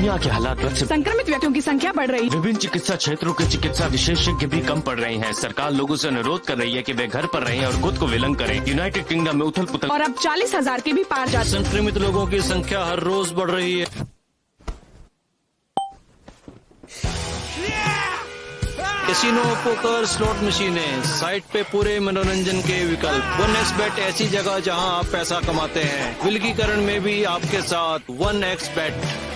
दुनिया के हालात बद से संक्रमित व्यक्तियों की संख्या बढ़ रही है। विभिन्न चिकित्सा क्षेत्रों के चिकित्सा विशेषज्ञ भी कम पड़ रहे हैं। सरकार लोगों से अनुरोध कर रही है कि वे घर पर रहें और खुद को विलंग करें। यूनाइटेड किंगडम में उथल पुथल और अब 40,000 के भी पार जाते। संक्रमित लोगों की संख्या हर रोज बढ़ रही है। कैसीनो, पोकर, स्लॉट मशीनें, साइट पे पूरे मनोरंजन के विकल्प। 1xBet ऐसी जगह जहां आप पैसा कमाते हैं। विलगीकरण में भी आपके साथ 1xBet।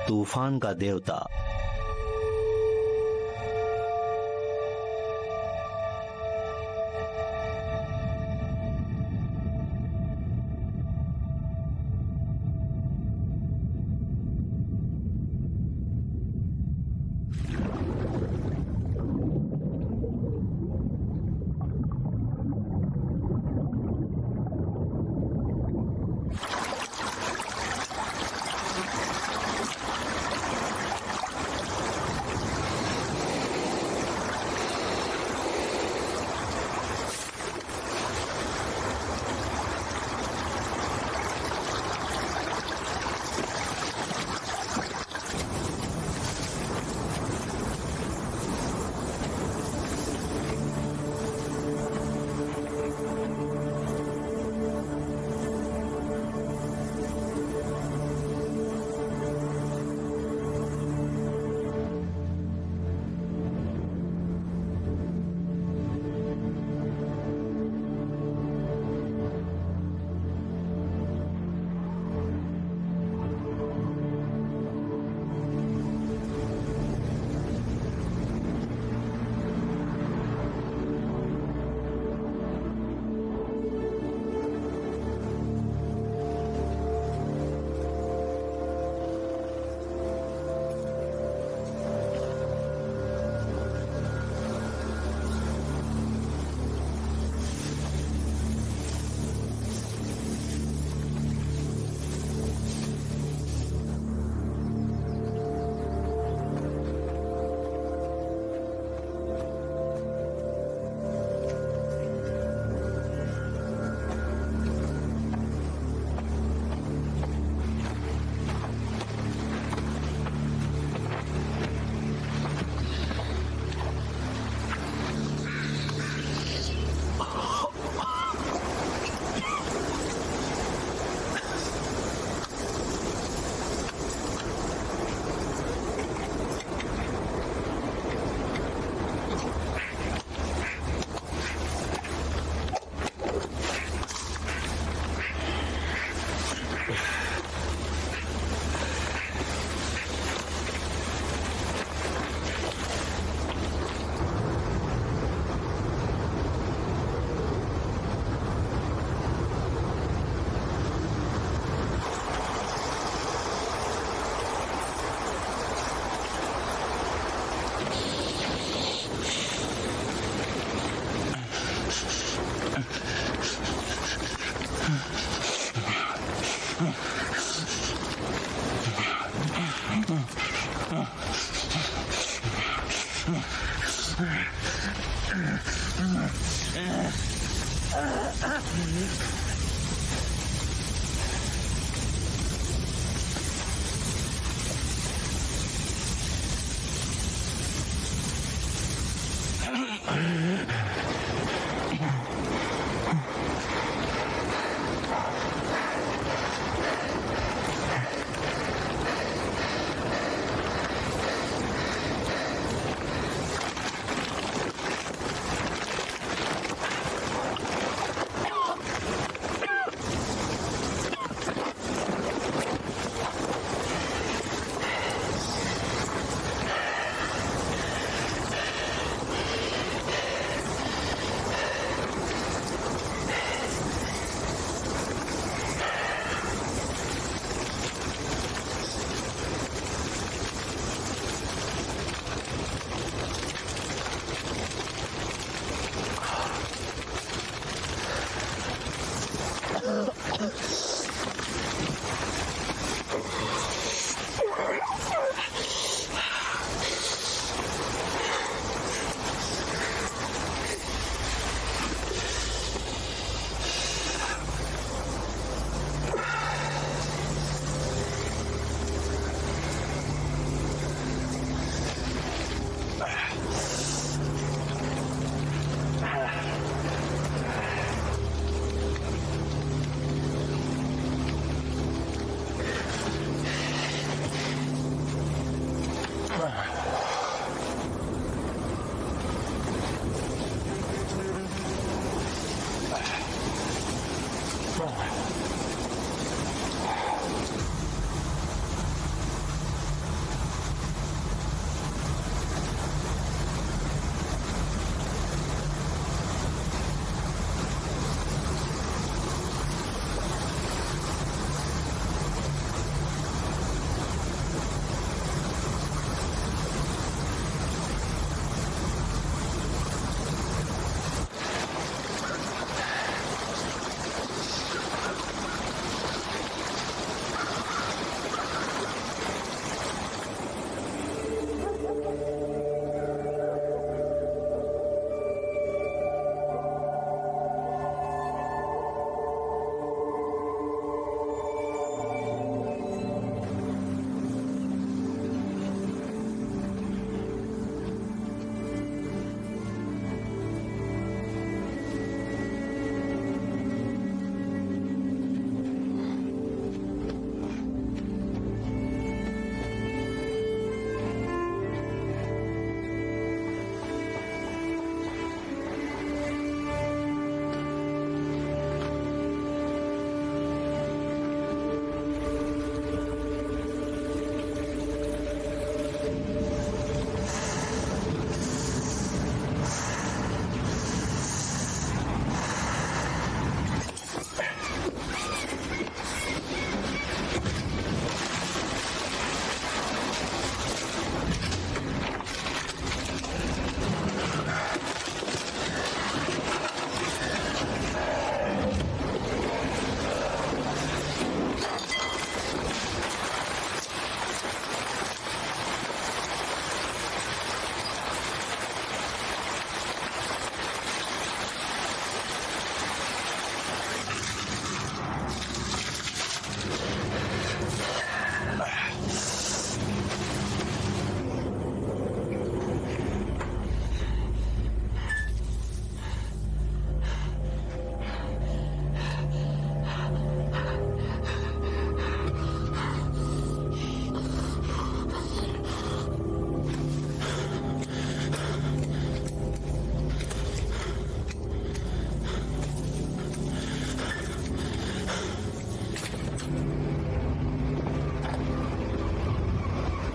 तूफान का देवता।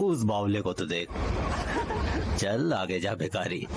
उस बावले को तो देख। चल आगे जा भिखारी।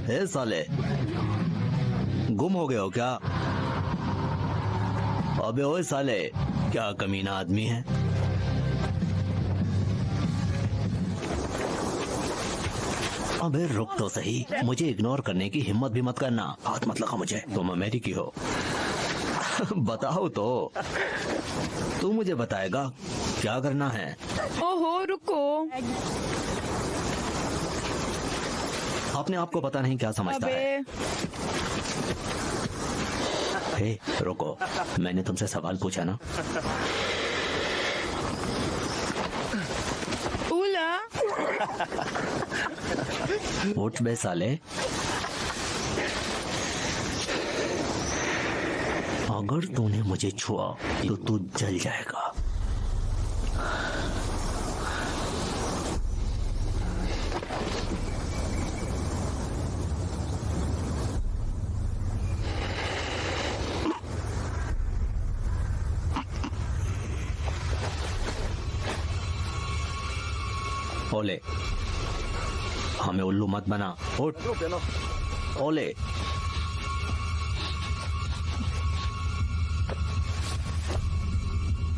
ए साले, गुम हो गए हो क्या? अबे ओए साले, क्या कमीना आदमी है? अबे रुक तो सही, मुझे इग्नोर करने की हिम्मत भी मत करना। हाथ मत लगा मुझे, तुम अमेरिकी हो। बताओ तो, तू मुझे बताएगा क्या करना है? ओहो रुको, अपने आप को पता नहीं क्या समझता है। हे रुको, मैंने तुमसे सवाल पूछा ना। उला उठ बे साले। अगर तूने मुझे छुआ तो तू जल जाएगा। ओले, हमें उल्लू मत बना। उठ ओले।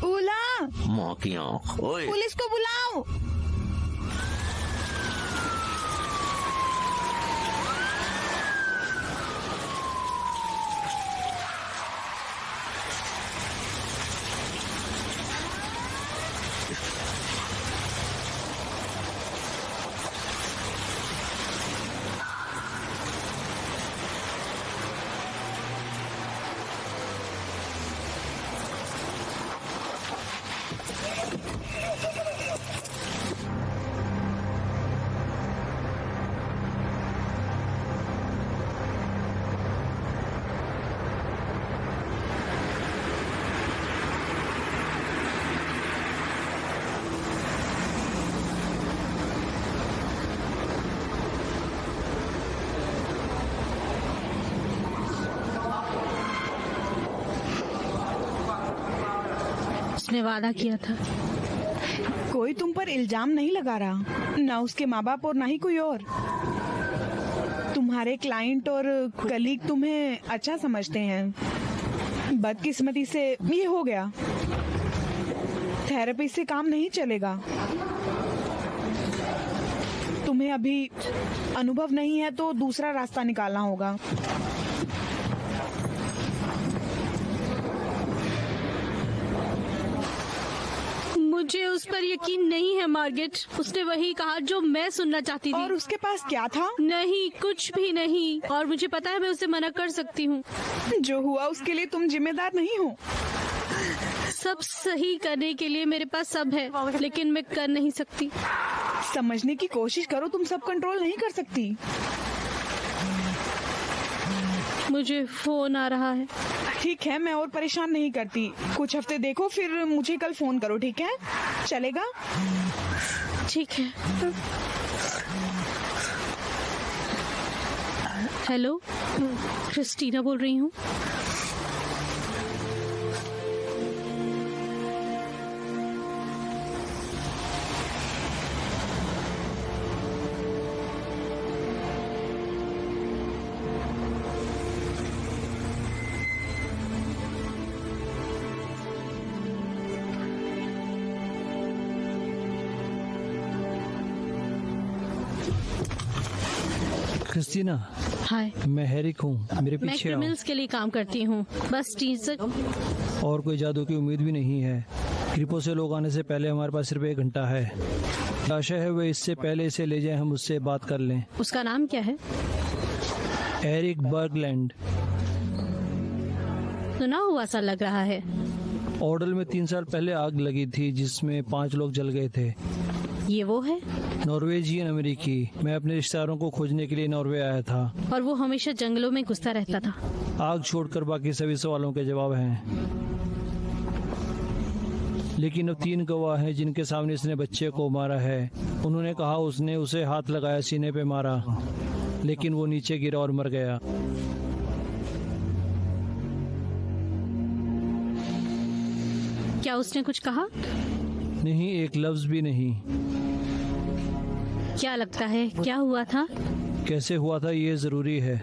उला, माँ की आँख। ओए पुलिस को बुलाओ। उसने वादा किया था। कोई तुम पर इल्जाम नहीं लगा रहा, ना उसके माँ बाप और ना ही कोई और। तुम्हारे क्लाइंट और कलीग तुम्हें अच्छा समझते हैं। बदकिस्मती से ये हो गया। थेरेपी से काम नहीं चलेगा। तुम्हें अभी अनुभव नहीं है तो दूसरा रास्ता निकालना होगा। मुझे उस पर यकीन नहीं है मार्गेट। उसने वही कहा जो मैं सुनना चाहती थी। और उसके पास क्या था? नहीं, कुछ भी नहीं। और मुझे पता है मैं उसे मना कर सकती हूँ। जो हुआ उसके लिए तुम जिम्मेदार नहीं हो। सब सही करने के लिए मेरे पास सब है, लेकिन मैं कर नहीं सकती। समझने की कोशिश करो, तुम सब कंट्रोल नहीं कर सकती। मुझे फोन आ रहा है। ठीक है, मैं और परेशान नहीं करती। कुछ हफ्ते देखो, फिर मुझे कल फोन करो, ठीक है? चलेगा? ठीक है। हेलो, क्रिस्टीना बोल रही हूँ। क्रिस्टीना, हाय, मैं हैरिक हूँ। मेरे मैं पीछे आओ। क्रिमिनल्स के लिए काम करती हूँ। बस टीचर। और कोई जादू की उम्मीद भी नहीं है। क्रिपो से लोग आने से पहले हमारे पास सिर्फ 1 घंटा है। आशा है वे इससे पहले इसे ले जाएं, हम उससे बात कर लें। उसका नाम क्या है? एरिक बर्गलैंड। सुना हुआ सा लग रहा है। ऑर्डल में 3 साल पहले आग लगी थी जिसमें 5 लोग जल गए थे। ये वो है? नॉर्वेजियन अमेरिकी। मैं अपने रिश्तेदारों को खोजने के लिए नॉर्वे आया था। और वो हमेशा जंगलों में घुसता रहता था। आग छोड़कर बाकी सभी सवालों के जवाब हैं। लेकिन अब 3 गवाह हैं जिनके सामने इसने बच्चे को मारा है। उन्होंने कहा उसने उसे हाथ लगाया, सीने पे मारा, लेकिन वो नीचे गिरा और मर गया। क्या उसने कुछ कहा? नहीं, एक लफ्ज भी नहीं। क्या लगता है क्या हुआ था? कैसे हुआ था ये जरूरी है।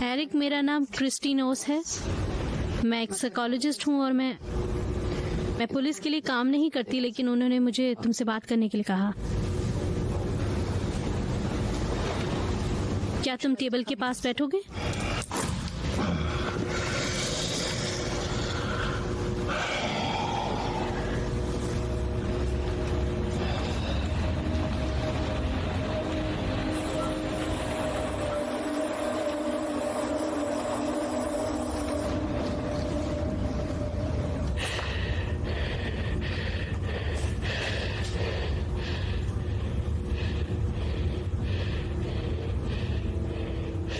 एरिक, मेरा नाम क्रिस्टीनोस है। मैं एक साइकोलॉजिस्ट हूँ और मैं पुलिस के लिए काम नहीं करती, लेकिन उन्होंने मुझे तुमसे बात करने के लिए कहा। क्या तुम टेबल के पास बैठोगे?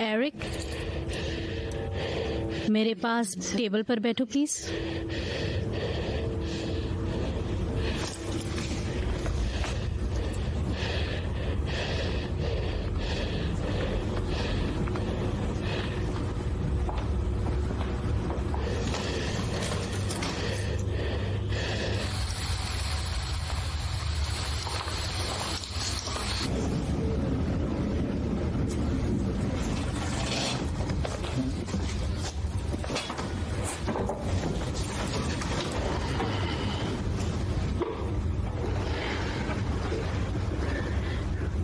एरिक, मेरे पास टेबल पर बैठो प्लीज।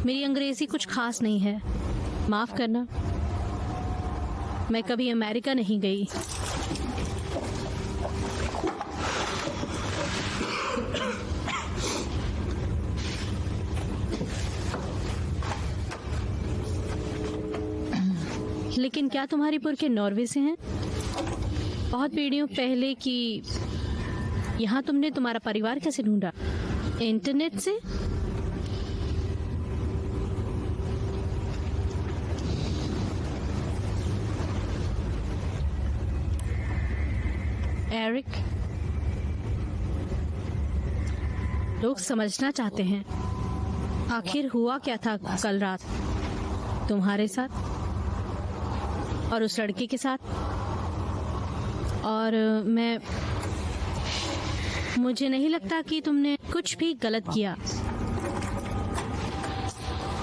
मेरी अंग्रेजी कुछ खास नहीं है, माफ करना। मैं कभी अमेरिका नहीं गई। लेकिन क्या तुम्हारी पुरखे नॉर्वे से हैं? बहुत पीढ़ियों पहले की यहाँ तुमने तुम्हारा परिवार कैसे ढूंढा? इंटरनेट से? एरिक, लोग समझना चाहते हैं आखिर हुआ क्या था कल रात तुम्हारे साथ और उस लड़के के साथ। और मुझे नहीं लगता कि तुमने कुछ भी गलत किया।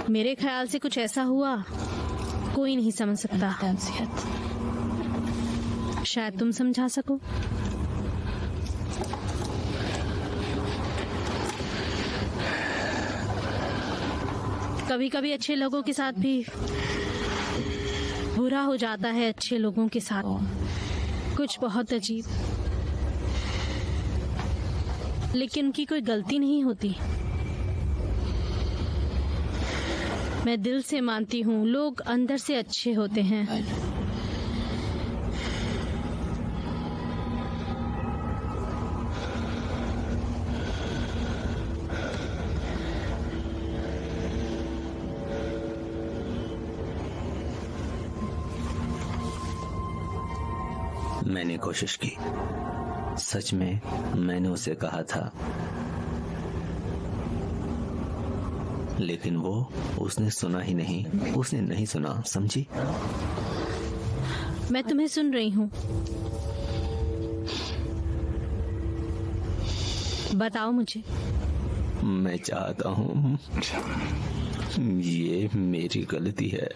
मेरे ख्याल से कुछ ऐसा हुआ कोई नहीं समझ सकता। शायद तुम समझा सको। कभी कभी अच्छे लोगों के साथ भी बुरा हो जाता है, अच्छे लोगों के साथ कुछ बहुत अजीब, लेकिन उनकी कोई गलती नहीं होती। मैं दिल से मानती हूँ लोग अंदर से अच्छे होते हैं। मैंने कोशिश की, सच में मैंने उसे कहा था, लेकिन उसने सुना ही नहीं। उसने नहीं सुना, समझी? मैं तुम्हें सुन रही हूँ, बताओ मुझे। मैं चाहता हूँ, ये मेरी गलती है।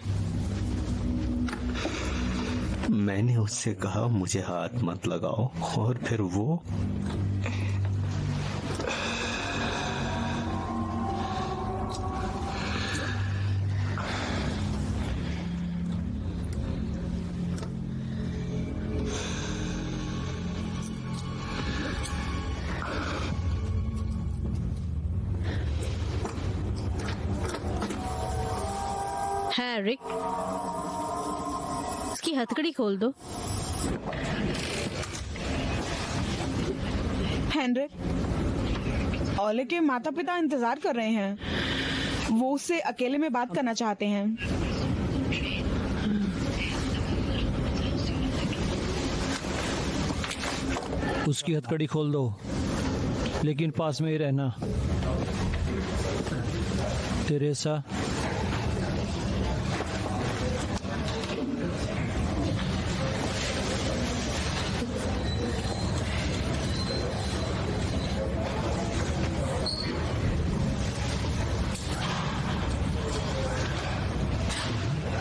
मैंने उससे कहा मुझे हाथ मत लगाओ, और फिर वो है रिक, उसकी हथकड़ी खोल दो। हेनरिक, ओले के माता पिता इंतजार कर रहे हैं। वो उससे अकेले में बात करना चाहते हैं। उसकी हथकड़ी खोल दो, लेकिन पास में ही रहना। तेरेसा,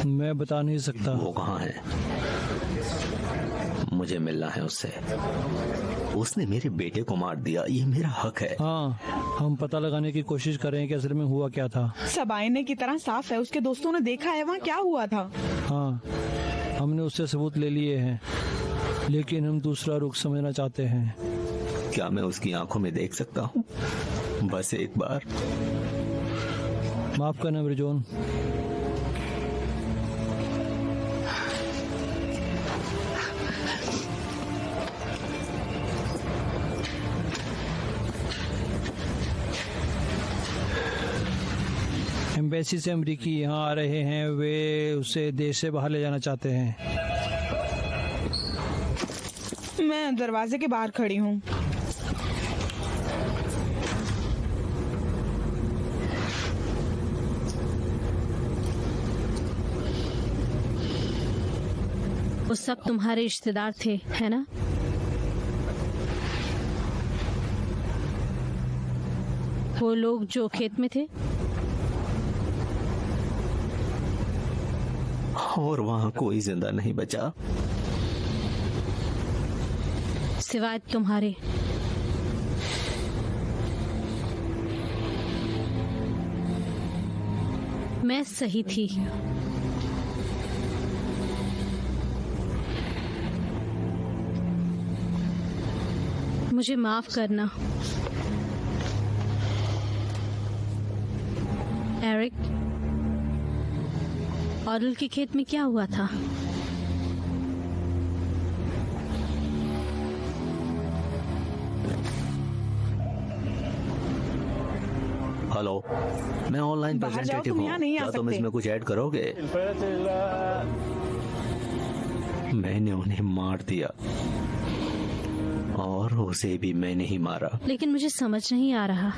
मैं बता नहीं सकता। वो कहाँ है? मुझे मिलना है उससे। उसने मेरे बेटे को मार दिया, ये मेरा हक है। हाँ, हम पता लगाने की कोशिश कर रहे हैं कि असल में हुआ क्या था। सब आईने की तरह साफ है। उसके दोस्तों ने देखा है वहाँ क्या हुआ था। हाँ, हमने उससे सबूत ले लिए हैं, लेकिन हम दूसरा रुख समझना चाहते हैं। क्या मैं उसकी आंखों में देख सकता हूँ? बस एक बार। माफ करना ब्रिजोन। एम्बेसी से अमरीकी यहाँ आ रहे हैं। वे उसे देश से बाहर ले जाना चाहते हैं। मैं दरवाजे के बाहर खड़ी हूँ। वो सब तुम्हारे रिश्तेदार थे, है ना? वो लोग जो खेत में थे। और वहाँ कोई जिंदा नहीं बचा सिवाय तुम्हारे। मैं सही थी। मुझे माफ करना एरिक। ऑडल के खेत में क्या हुआ था? हेलो, मैं ऑनलाइन बाहर जाओ, प्रेजेंटेटिव तुम हूँ। यहाँ नहीं आ क्या तुम सकते। इसमें कुछ ऐड करोगे? मैंने उन्हें मार दिया और उसे भी मैंने ही मारा। लेकिन मुझे समझ नहीं आ रहा।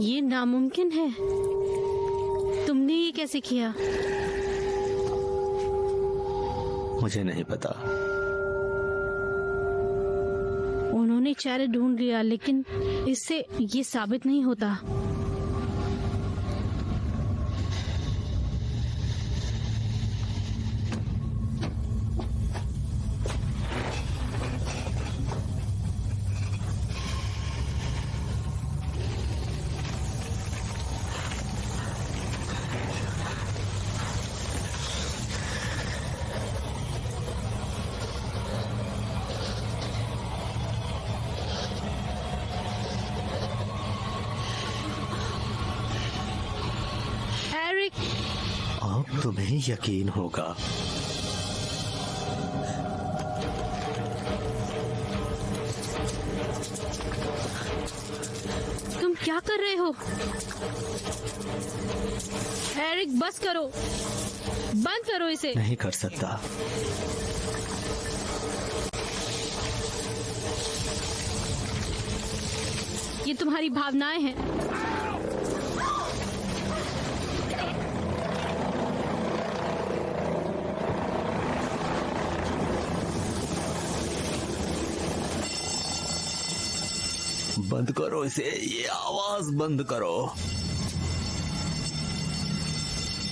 ये नामुमकिन है। तुमने ये कैसे किया? मुझे नहीं पता। उन्होंने चारे ढूंढ लिया, लेकिन इससे ये साबित नहीं होता। एरिक, अब तुम्हें यकीन होगा। तुम क्या कर रहे हो? एरिक, बस करो, बंद करो इसे। नहीं कर सकता। ये तुम्हारी भावनाएं हैं। बंद करो इसे, ये आवाज बंद करो।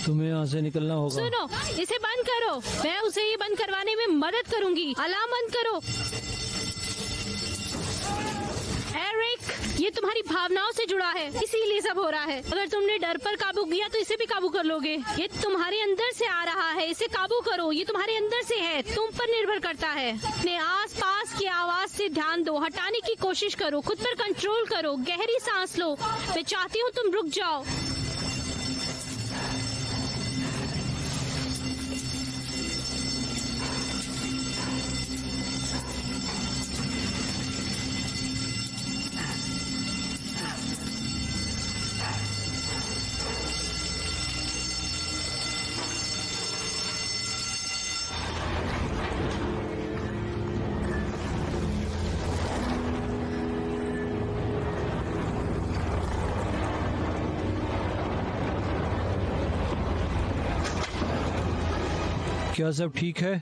तुम्हें यहाँ से निकलना होगा। सुनो, इसे बंद करो। मैं उसे ये बंद करवाने में मदद करूंगी। अलार्म बंद करो। एरिक, ये तुम्हारी भावनाओं से जुड़ा है, इसीलिए सब हो रहा है। अगर तुमने डर पर काबू किया तो इसे भी काबू कर लोगे। ये तुम्हारे अंदर से आ रहा है, इसे काबू करो। ये तुम्हारे अंदर से है, तुम पर निर्भर करता है। अपने आसपास की आवाज से ध्यान दो, हटाने की कोशिश करो, खुद पर कंट्रोल करो। गहरी सांस लो। मैं चाहती हूँ तुम रुक जाओ। क्या सब ठीक है?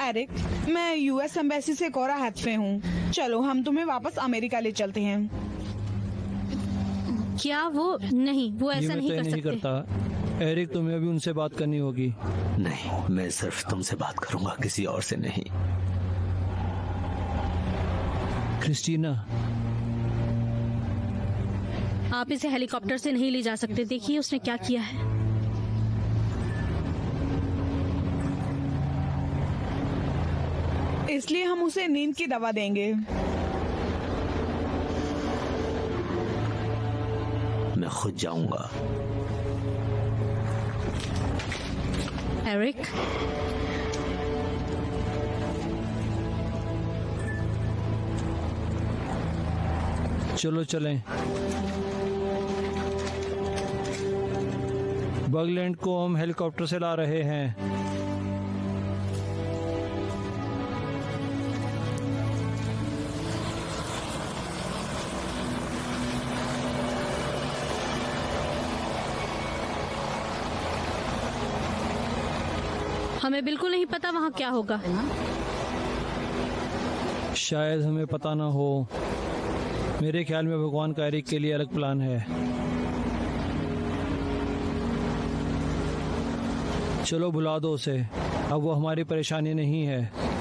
एरिक, मैं यूएस एम्बेसी से कोरा हाथफे हूँ। चलो हम तुम्हें वापस अमेरिका ले चलते हैं। क्या वो नहीं, वो ये ऐसा मैं नहीं तय कर नहीं सकते। करता। एरिक, तुम्हें अभी उनसे बात करनी होगी। नहीं, मैं सिर्फ तुमसे बात करूंगा, किसी और से नहीं। क्रिस्टीना, आप इसे हेलीकॉप्टर से नहीं ले जा सकते। देखिए उसने क्या किया है। इसलिए हम उसे नींद की दवा देंगे। मैं खुद जाऊंगा। एरिक, चलो चलें। बगलैंड को हम हेलीकॉप्टर से ला रहे हैं। हमें बिल्कुल नहीं पता वहाँ क्या होगा। शायद हमें पता ना हो। मेरे ख्याल में भगवान का एरिक के लिए अलग प्लान है। चलो भुला दो उसे, अब वो हमारी परेशानी नहीं है।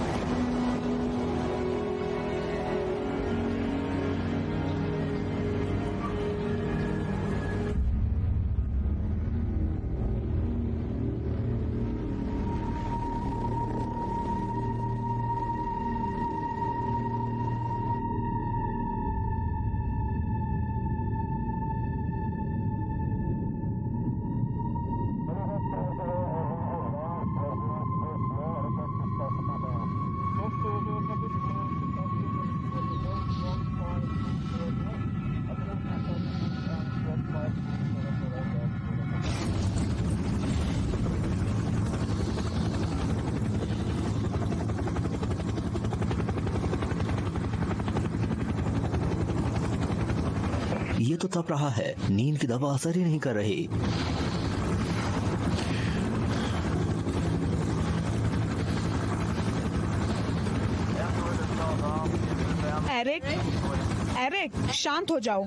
ये तो तप रहा है, नींद की दवा असर ही नहीं कर रही। एरिक, एरिक, शांत हो जाओ।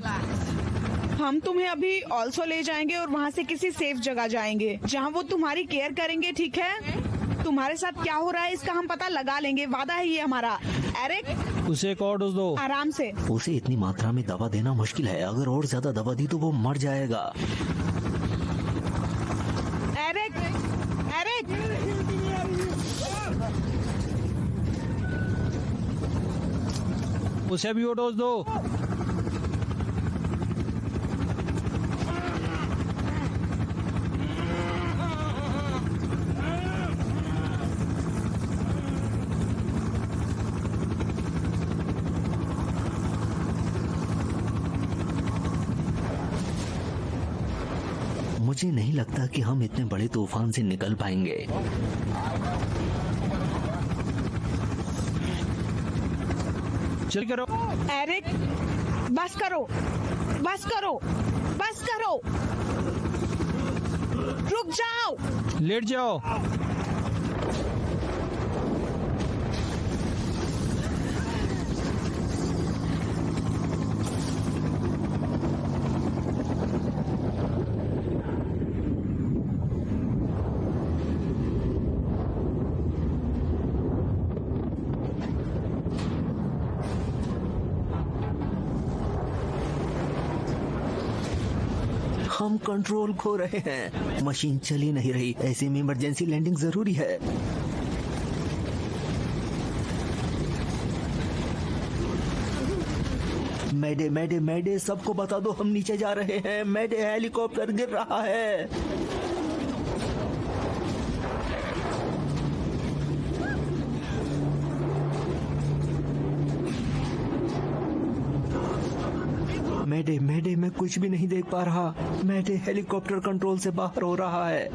हम तुम्हें अभी ऑल्सो ले जाएंगे और वहाँ से किसी सेफ जगह जाएंगे जहाँ वो तुम्हारी केयर करेंगे, ठीक है? तुम्हारे साथ क्या हो रहा है इसका हम पता लगा लेंगे, वादा है ये हमारा। एरिक, उसे एक और डोज दो। आराम से। उसे इतनी मात्रा में दवा देना मुश्किल है, अगर और ज्यादा दवा दी तो वो मर जाएगा। एरिक, एरिक, उसे भी वो डोज दो। मुझे नहीं लगता कि हम इतने बड़े तूफान से निकल पाएंगे। चल करो। एरिक, बस करो, बस करो, बस करो, रुक जाओ। लेट जाओ। हम कंट्रोल खो रहे हैं, मशीन चल ही नहीं रही, ऐसे में इमरजेंसी लैंडिंग जरूरी है। मैडे मैडे मैडे, सबको बता दो हम नीचे जा रहे हैं। मैडे, हेलीकॉप्टर गिर रहा है। मैडे मैडे, मैं कुछ भी नहीं देख पा रहा। मैडे, हेलीकॉप्टर कंट्रोल से बाहर हो रहा है।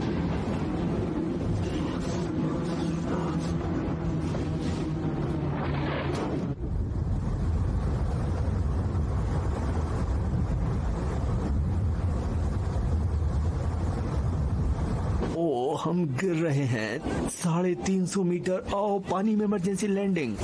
ओ, हम गिर रहे हैं। 350 मीटर। आओ, पानी में इमरजेंसी लैंडिंग।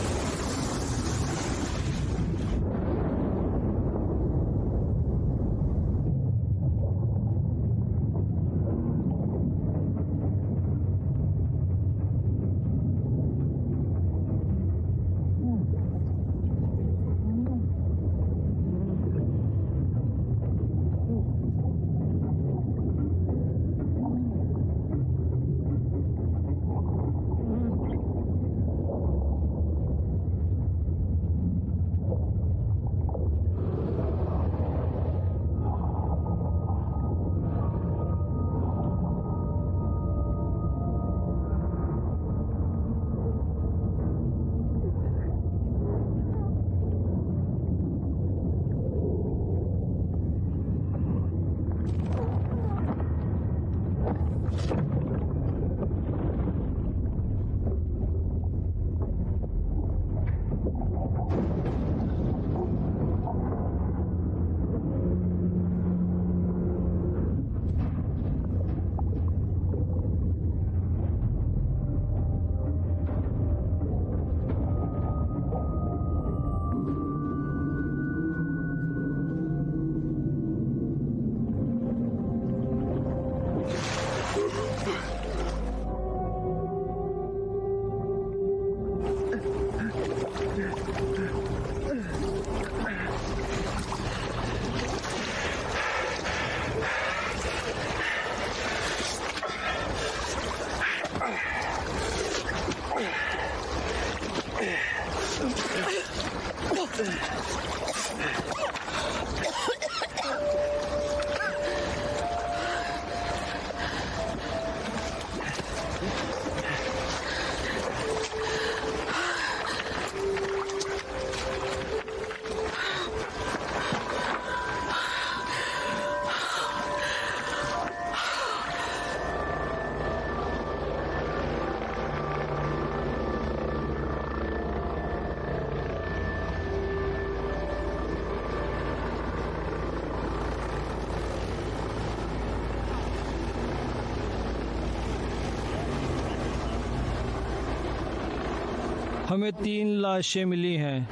हमें 3 लाशें मिली हैं।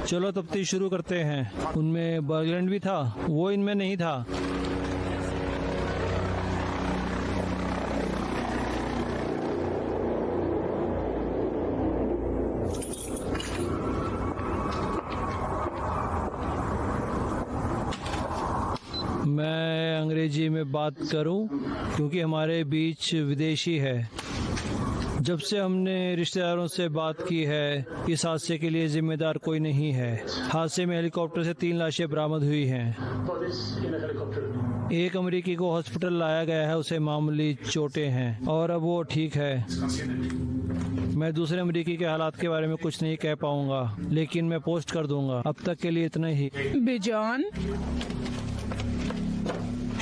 चलो तफ्तीश शुरू करते हैं। उनमें बर्गलैंड भी था, वो इनमें नहीं था। मैं अंग्रेजी में बात करूं क्योंकि हमारे बीच विदेशी है। जब से हमने रिश्तेदारों से बात की है, इस हादसे के लिए जिम्मेदार कोई नहीं है। हादसे में हेलीकॉप्टर से 3 लाशें बरामद हुई हैं। एक अमेरिकी को हॉस्पिटल लाया गया है, उसे मामूली चोटें हैं और अब वो ठीक है। मैं दूसरे अमेरिकी के हालात के बारे में कुछ नहीं कह पाऊंगा, लेकिन मैं पोस्ट कर दूंगा। अब तक के लिए इतना ही। बिजॉन,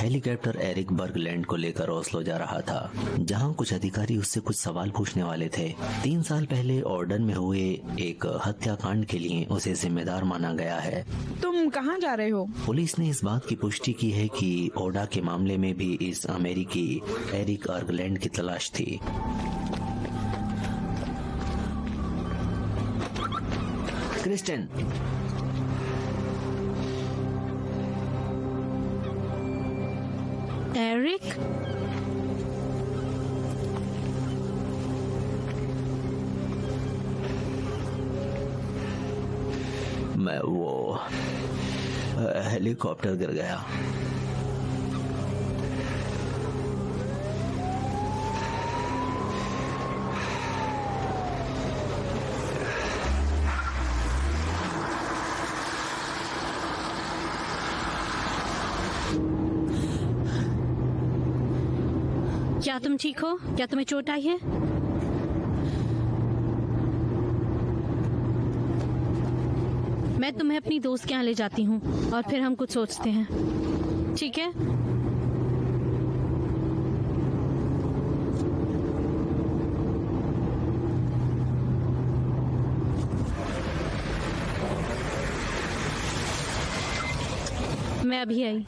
हेलीकॉप्टर एरिक बर्गलैंड को लेकर ओस्लो जा रहा था, जहां कुछ अधिकारी उससे कुछ सवाल पूछने वाले थे। 3 साल पहले ऑर्डन में हुए एक हत्याकांड के लिए उसे जिम्मेदार माना गया है। तुम कहाँ जा रहे हो? पुलिस ने इस बात की पुष्टि की है कि ओडा के मामले में भी इस अमेरिकी एरिक बर्गलैंड की तलाश थी। क्रिस्टन, एरिक, मैं वो हेलीकॉप्टर गिर गया। क्या तुम ठीक हो? क्या तुम्हें चोट आई है? मैं तुम्हें अपनी दोस्त के यहाँ ले जाती हूँ और फिर हम कुछ सोचते हैं, ठीक है? मैं अभी आई।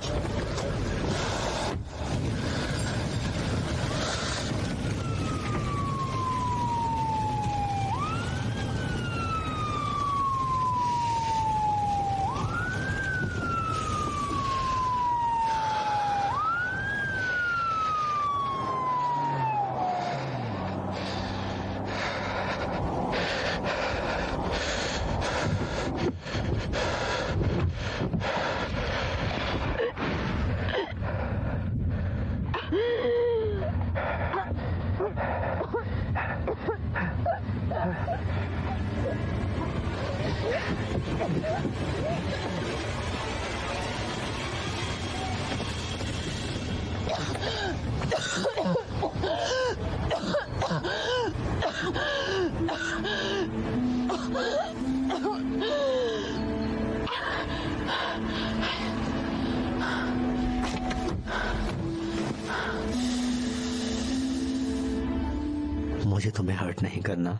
मुझे तुम्हें हर्ट नहीं करना।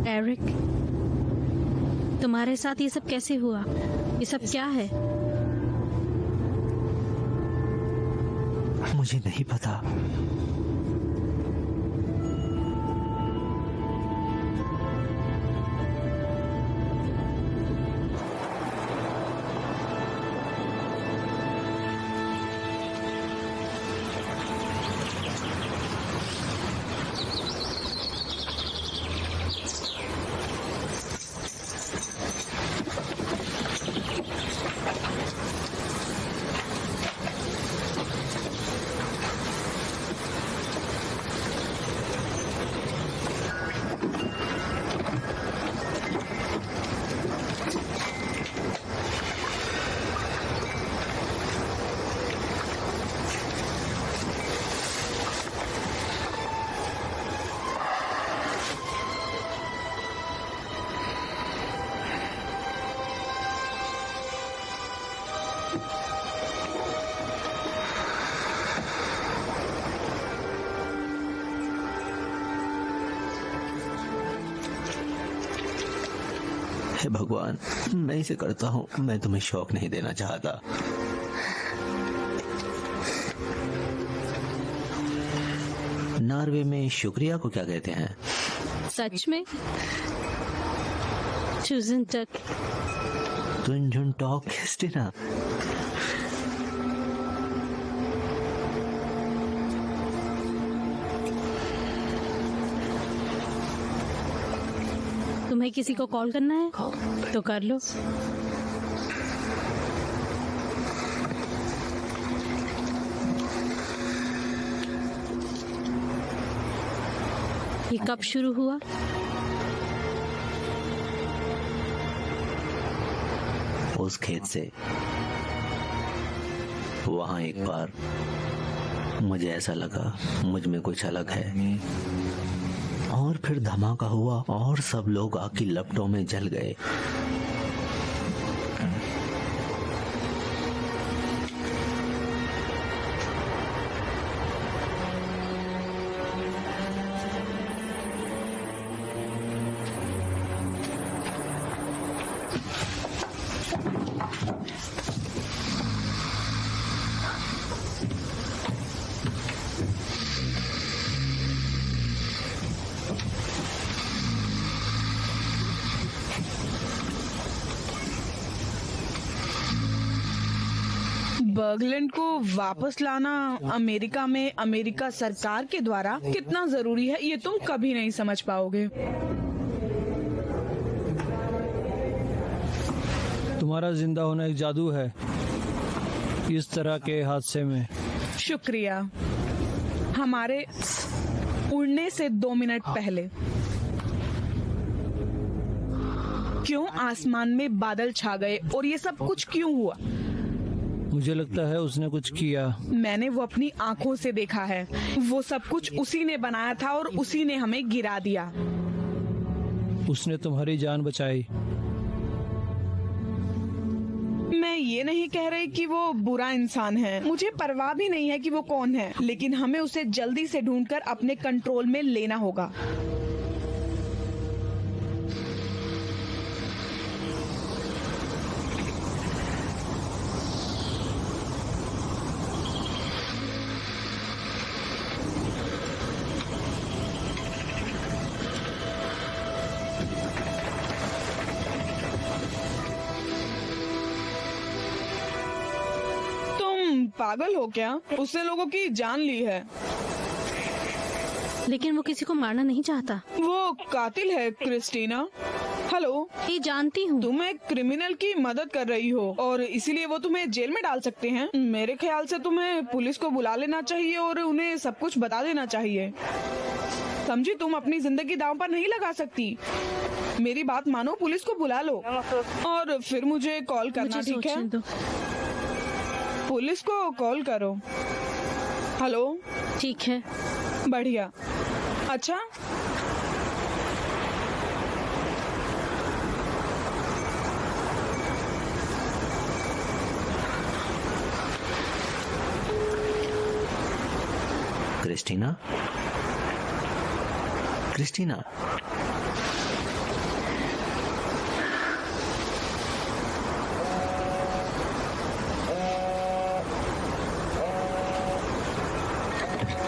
एरिक, तुम्हारे साथ ये सब कैसे हुआ? ये सब क्या है? मुझे नहीं पता। हे भगवान, मैं इसे करता हूँ। मैं तुम्हें शौक नहीं देना चाहता। नॉर्वे में शुक्रिया को क्या कहते हैं? सच में? चूजन तक। तुम टॉक क्रिस्टीना। तुम्हें किसी को कॉल करना है तो कर लो। ये कब शुरू हुआ? उस खेत से। वहां एक बार मुझे ऐसा लगा मुझ में कुछ अलग है, और फिर धमाका हुआ और सब लोग आग की लपटों में जल गए। बर्गलैंड को वापस लाना अमेरिका में अमेरिका सरकार के द्वारा कितना जरूरी है, ये तुम कभी नहीं समझ पाओगे। तुम्हारा जिंदा होना एक जादू है इस तरह के हादसे में। शुक्रिया। हमारे उड़ने से 2 मिनट पहले क्यों आसमान में बादल छा गए और ये सब कुछ क्यों हुआ? मुझे लगता है उसने कुछ किया। मैंने वो अपनी आंखों से देखा है। वो सब कुछ उसी ने बनाया था और उसी ने हमें गिरा दिया। उसने तुम्हारी जान बचाई। मैं ये नहीं कह रही कि वो बुरा इंसान है, मुझे परवाह भी नहीं है कि वो कौन है, लेकिन हमें उसे जल्दी से ढूंढकर अपने कंट्रोल में लेना होगा। पागल हो क्या? उसने लोगों की जान ली है। लेकिन वो किसी को मारना नहीं चाहता। वो कातिल है क्रिस्टीना। हेलो, ये जानती हूँ। तुम एक क्रिमिनल की मदद कर रही हो और इसीलिए वो तुम्हें जेल में डाल सकते हैं। मेरे ख्याल से तुम्हें पुलिस को बुला लेना चाहिए और उन्हें सब कुछ बता देना चाहिए। समझी? तुम अपनी जिंदगी दांव पर नहीं लगा सकती। मेरी बात मानो, पुलिस को बुला लो और फिर मुझे कॉल करना, ठीक है? पुलिस को कॉल करो। हेलो, ठीक है। बढ़िया। अच्छा, क्रिस्टीना, क्रिस्टीना,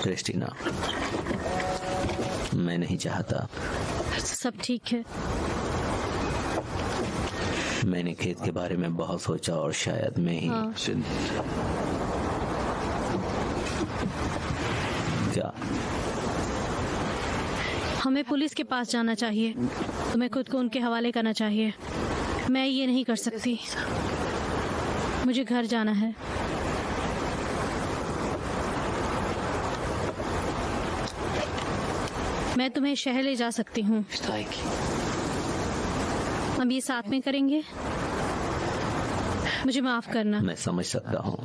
क्रिस्टीना, मैं नहीं चाहता। सब ठीक है। मैंने खेत के बारे में बहुत सोचा और शायद मैं ही क्या? हमें पुलिस के पास जाना चाहिए। तुम्हें खुद को उनके हवाले करना चाहिए। मैं ये नहीं कर सकती। मुझे घर जाना है। मैं तुम्हें शहर ले जा सकती हूँ। हम ये साथ में करेंगे। मुझे माफ करना। मैं समझ सकता हूँ।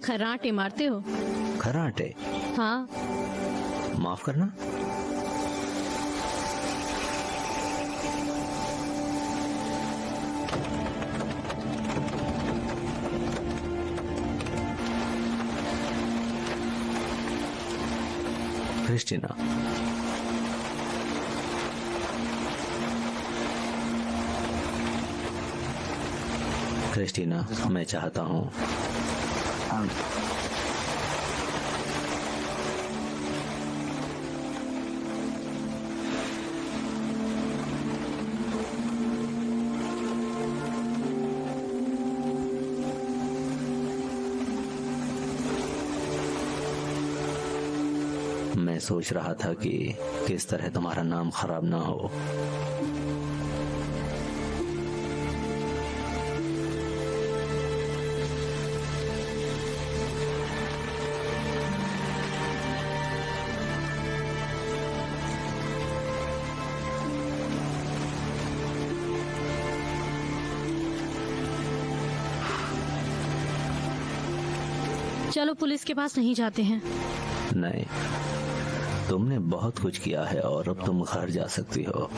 खर्राटे मारते हो? खर्राटे? हाँ। माफ करना। क्रिस्टीना, क्रिस्टीना, मैं चाहता हूँ मैं सोच रहा था कि किस तरह तुम्हारा नाम खराब ना हो। चलो पुलिस के पास नहीं जाते हैं। नहीं, तुमने बहुत कुछ किया है और अब तुम घर जा सकती हो।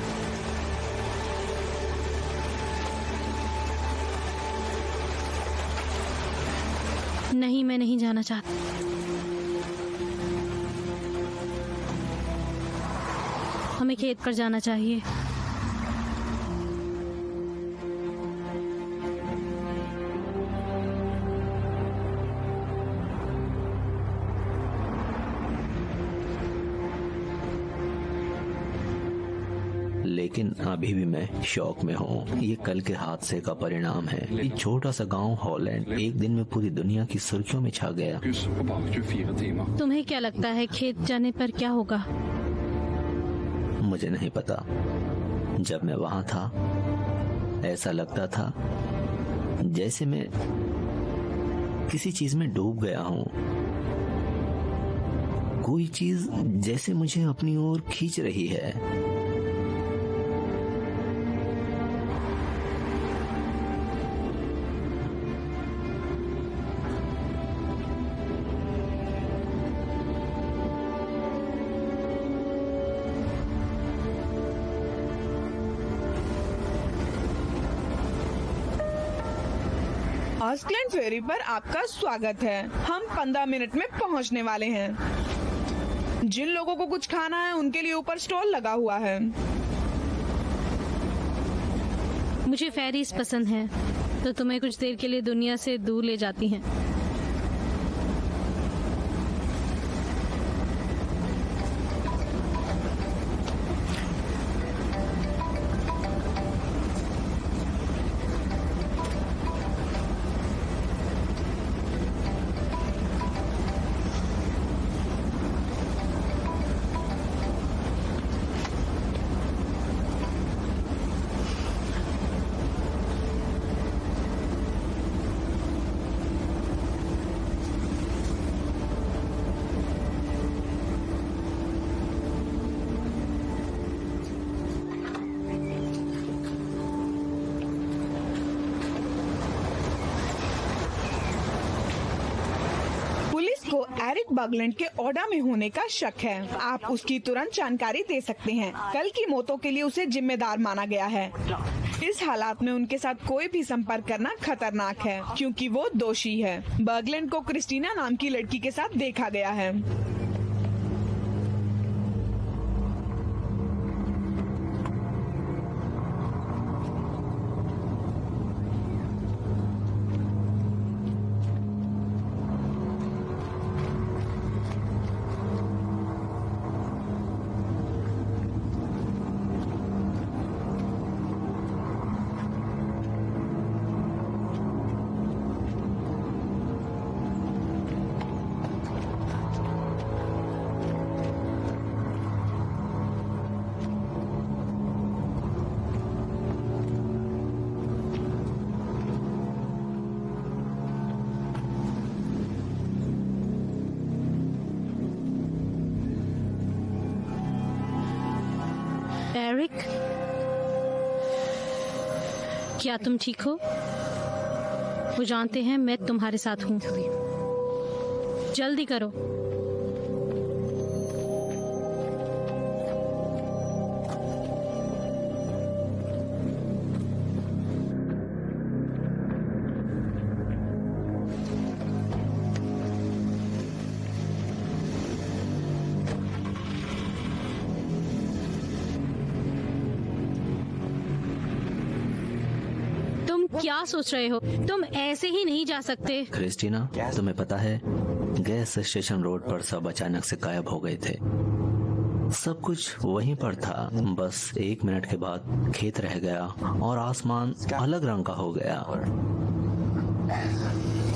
नहीं, मैं नहीं जाना चाहती। हमें खेत पर जाना चाहिए। लेकिन अभी भी मैं शौक में हूँ। ये कल के हादसे का परिणाम है। एक छोटा सा गांव हॉलैंड एक दिन में पूरी दुनिया की सुर्खियों में छा गया। तुम्हें क्या लगता है खेत जाने पर क्या होगा? मुझे नहीं पता। जब मैं वहां था ऐसा लगता था जैसे मैं किसी चीज में डूब गया हूँ। कोई चीज जैसे मुझे अपनी ओर खींच रही है। ऑकलैंड फेरी पर आपका स्वागत है। हम 15 मिनट में पहुंचने वाले हैं। जिन लोगों को कुछ खाना है उनके लिए ऊपर स्टॉल लगा हुआ है। मुझे फेरीज पसंद है, तो तुम्हें कुछ देर के लिए दुनिया से दूर ले जाती हैं। को एरिक बगलैंड के ओडा में होने का शक है। आप उसकी तुरंत जानकारी दे सकते हैं। कल की मौतों के लिए उसे जिम्मेदार माना गया है। इस हालात में उनके साथ कोई भी संपर्क करना खतरनाक है, क्योंकि वो दोषी है। बगलैंड को क्रिस्टीना नाम की लड़की के साथ देखा गया है। एरिक, क्या तुम ठीक हो? वो जानते हैं मैं तुम्हारे साथ हूँ। जल्दी करो। क्या सोच रहे हो? तुम ऐसे ही नहीं जा सकते। क्रिस्टीना, तुम्हें पता है गैस स्टेशन रोड पर सब अचानक से गायब हो गए थे। सब कुछ वहीं पर था, बस 1 मिनट के बाद खेत रह गया और आसमान अलग रंग का हो गया।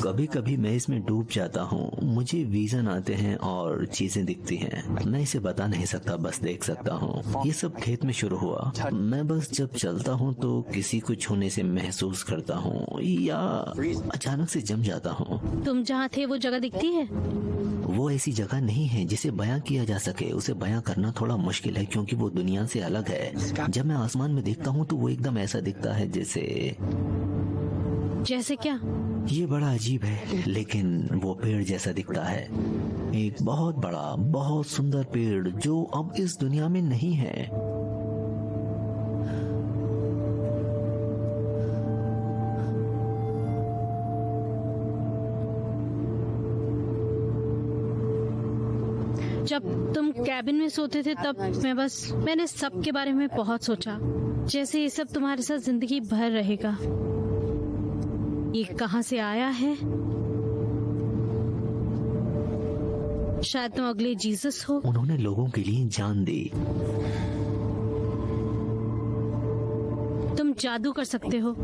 कभी कभी मैं इसमें डूब जाता हूँ, मुझे विजन आते हैं और चीजें दिखती हैं। मैं इसे बता नहीं सकता, बस देख सकता हूँ। ये सब खेत में शुरू हुआ। मैं बस जब चलता हूँ तो किसी को छूने से महसूस करता हूँ या अचानक से जम जाता हूँ। तुम जहाँ थे वो जगह दिखती है? वो ऐसी जगह नहीं है जिसे बयां किया जा सके। उसे बयां करना थोड़ा मुश्किल है क्योंकि वो दुनिया से अलग है। जब मैं आसमान में देखता हूँ तो वो एकदम ऐसा दिखता है जैसे क्या? ये बड़ा अजीब है, लेकिन वो पेड़ जैसा दिखता है। एक बहुत बड़ा, बहुत सुंदर पेड़ जो अब इस दुनिया में नहीं है। जब तुम कैबिन में सोते थे तब मैंने सबके बारे में बहुत सोचा, जैसे ये सब तुम्हारे साथ जिंदगी भर रहेगा। ये कहाँ से आया है? शायद तुम अगले जीसस हो। उन्होंने लोगों के लिए जान दी। तुम जादू कर सकते हो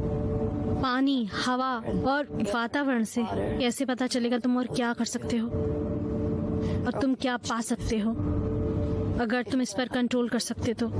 पानी, हवा और वातावरण से। कैसे पता चलेगा तुम और क्या कर सकते हो और तुम क्या पा सकते हो अगर तुम इस पर कंट्रोल कर सकते तो।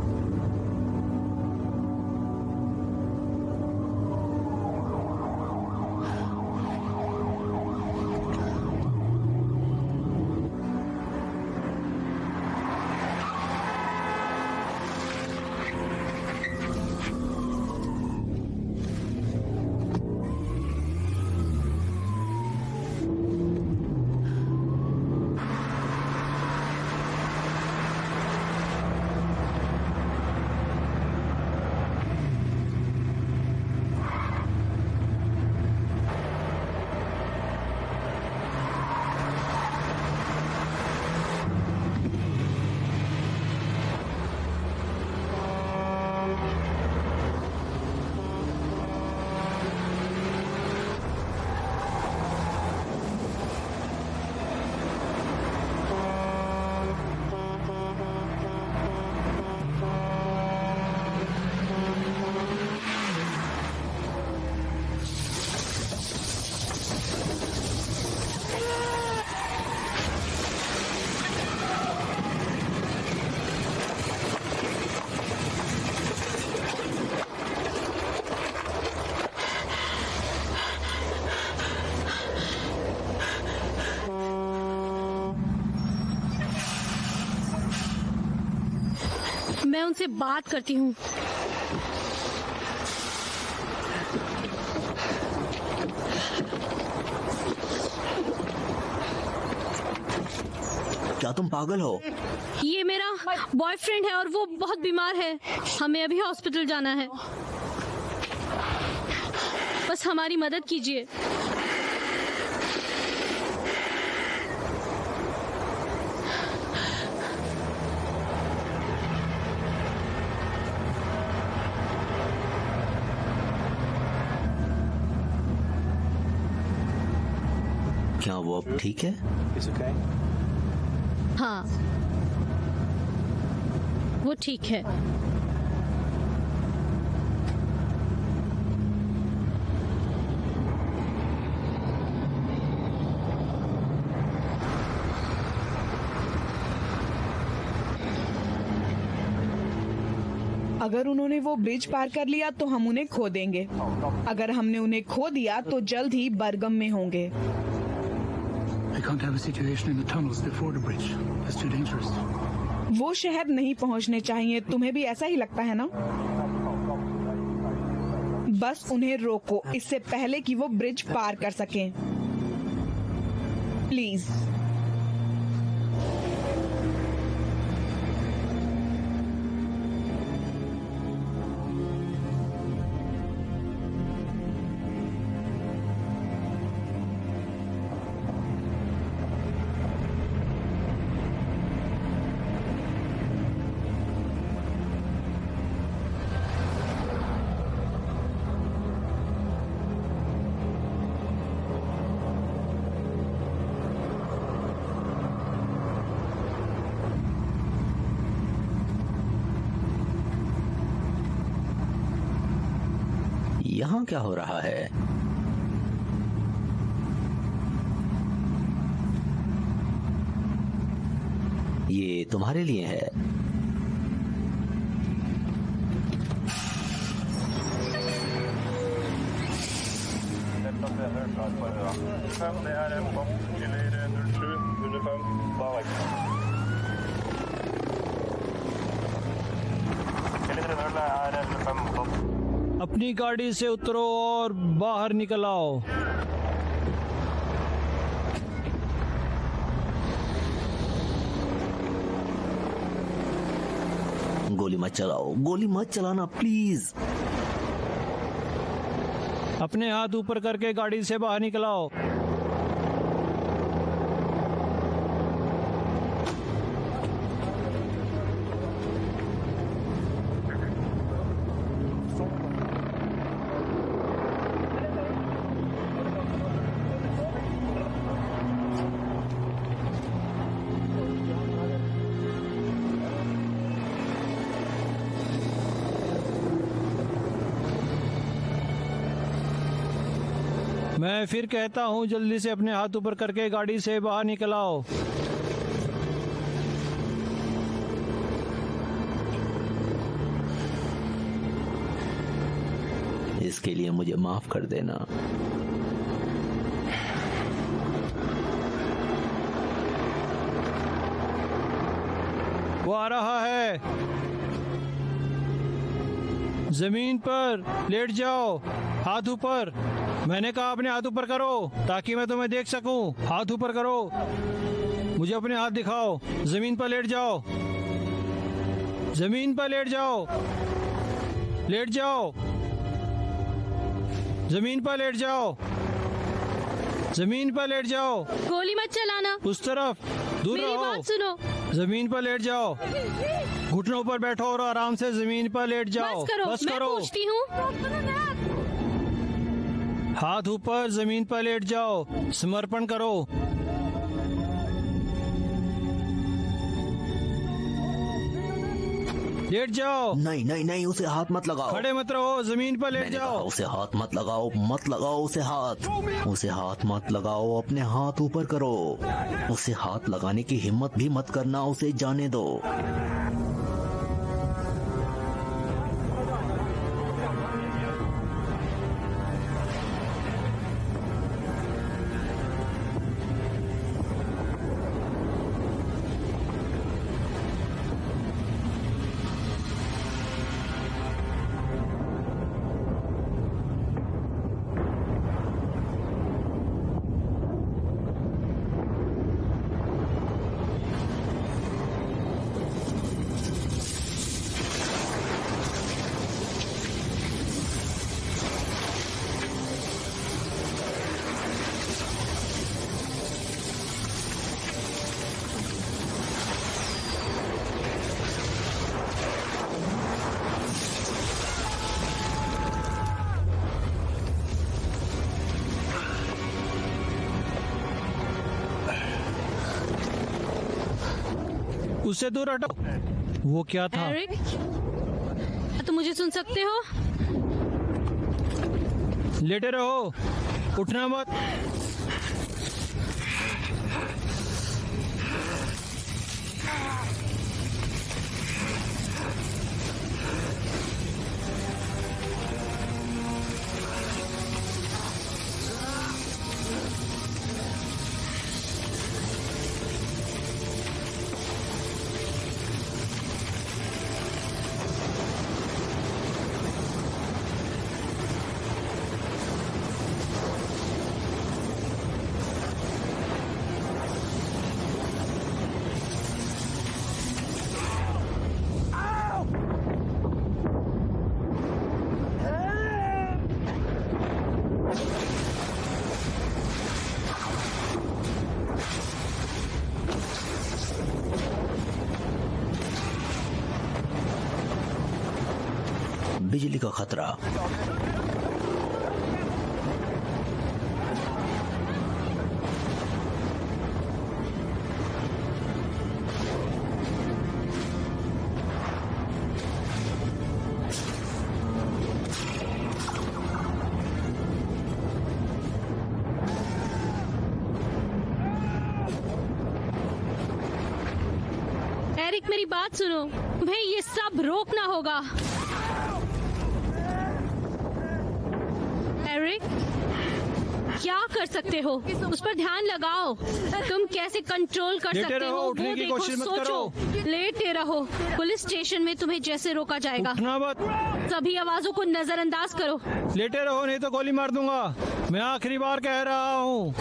मैं उनसे बात करती हूँ। क्या तुम पागल हो? ये मेरा बॉयफ्रेंड है और वो बहुत बीमार है। हमें अभी हॉस्पिटल जाना है। बस हमारी मदद कीजिए। क्या वो अब ठीक है? हाँ, वो ठीक है। अगर उन्होंने वो ब्रिज पार कर लिया तो हम उन्हें खो देंगे। अगर हमने उन्हें खो दिया तो जल्द ही बरगम में होंगे। I can't have a situation in the tunnels before the bridge. That's too dangerous. वो शहर नहीं पहुंचने चाहिए। तुम्हें भी ऐसा ही लगता है ना? बस उन्हें रोको इससे पहले कि वो ब्रिज पार कर सकें। प्लीज। यहाँ क्या हो रहा है? ये तुम्हारे लिए है। अपनी गाड़ी से उतरो और बाहर निकल आओ। गोली मत चलाओ, गोली मत चलाना प्लीज। अपने हाथ ऊपर करके गाड़ी से बाहर निकल आओ। मैं फिर कहता हूँ, जल्दी से अपने हाथ ऊपर करके गाड़ी से बाहर निकल आओ। इसके लिए मुझे माफ कर देना। वो आ रहा है। जमीन पर लेट जाओ, हाथ ऊपर। मैंने कहा अपने हाथ ऊपर करो ताकि मैं तुम्हें देख सकूं। हाथ ऊपर करो, मुझे अपने हाथ दिखाओ। जमीन पर लेट जाओ, जमीन पर लेट जाओ, लेट जाओ, जमीन पर लेट जाओ, जमीन पर लेट जाओ। गोली मत चलाना, उस तरफ दूर मेरी बात रहो। सुनो। जमीन पर लेट जाओ, घुटनों पर बैठो और आराम से जमीन पर लेट जाओ। बस करो, बस मैं करो। पूछती हूँ। हाथ ऊपर, जमीन पर लेट जाओ, समर्पण करो। लेट जाओ। नहीं नहीं नहीं, उसे हाथ मत लगाओ। खड़े मत रहो, जमीन पर लेट मैंने कहा जाओ। उसे हाथ मत लगाओ, मत लगाओ उसे हाथ। उसे हाथ मत लगाओ, अपने हाथ ऊपर करो। उसे हाथ लगाने की हिम्मत भी मत करना, उसे जाने दो। उससे दूर हटो। वो क्या था? एरिक, तुम मुझे सुन सकते हो? लेटे रहो, उठना मत। बिजली का खतरा। मेरी बात सुनो, तुम्हें ये सब रोकना होगा। एरिक, क्या कर सकते हो? उस पर ध्यान लगाओ। तुम कैसे कंट्रोल कर सकते हो वो उठने की देखो, कोशिश मत सोचो। लेटे रहो। पुलिस स्टेशन में तुम्हें जैसे रोका जाएगा, उठना मत। सभी आवाजों को नजरअंदाज करो। लेटे रहो, नहीं तो गोली मार दूंगा। मैं आखिरी बार कह रहा हूँ।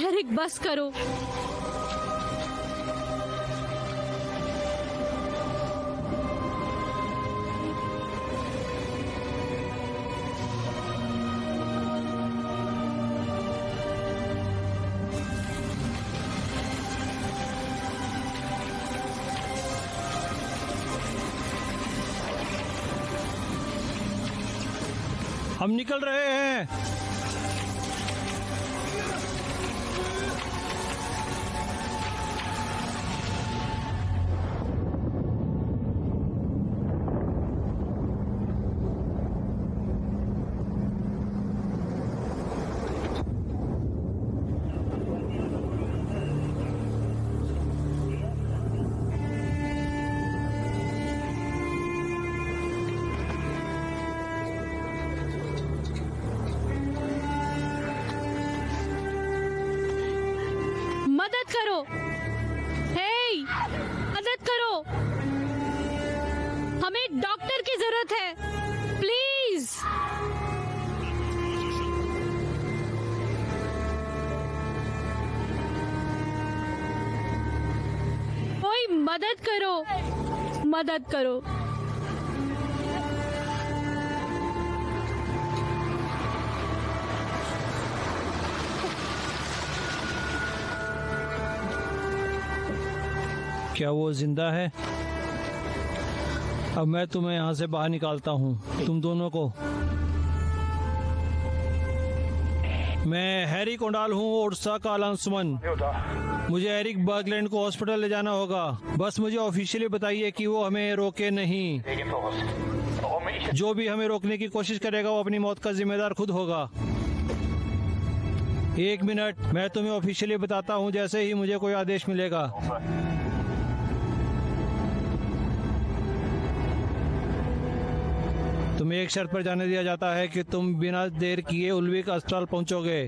एरिक, बस करो। हम निकल रहे हैं। मदद करो। हे, मदद करो। हमें डॉक्टर की जरूरत है, प्लीज। कोई मदद करो, मदद करो। क्या वो जिंदा है? अब मैं तुम्हें यहाँ से बाहर निकालता हूँ, तुम दोनों को। मैं हैरी कोंडाल हूँ, ओडिशा का लांसमन। मुझे एरिक बर्गलैंड को हॉस्पिटल ले जाना होगा। बस मुझे ऑफिशियली बताइए कि वो हमें रोके नहीं। जो भी हमें रोकने की कोशिश करेगा वो अपनी मौत का जिम्मेदार खुद होगा। 1 मिनट, मैं तुम्हें ऑफिशियली बताता हूँ जैसे ही मुझे कोई आदेश मिलेगा। तुम्हें एक शर्त पर जाने दिया जाता है कि तुम बिना देर किए उल्विक अस्पताल पहुंचोगे।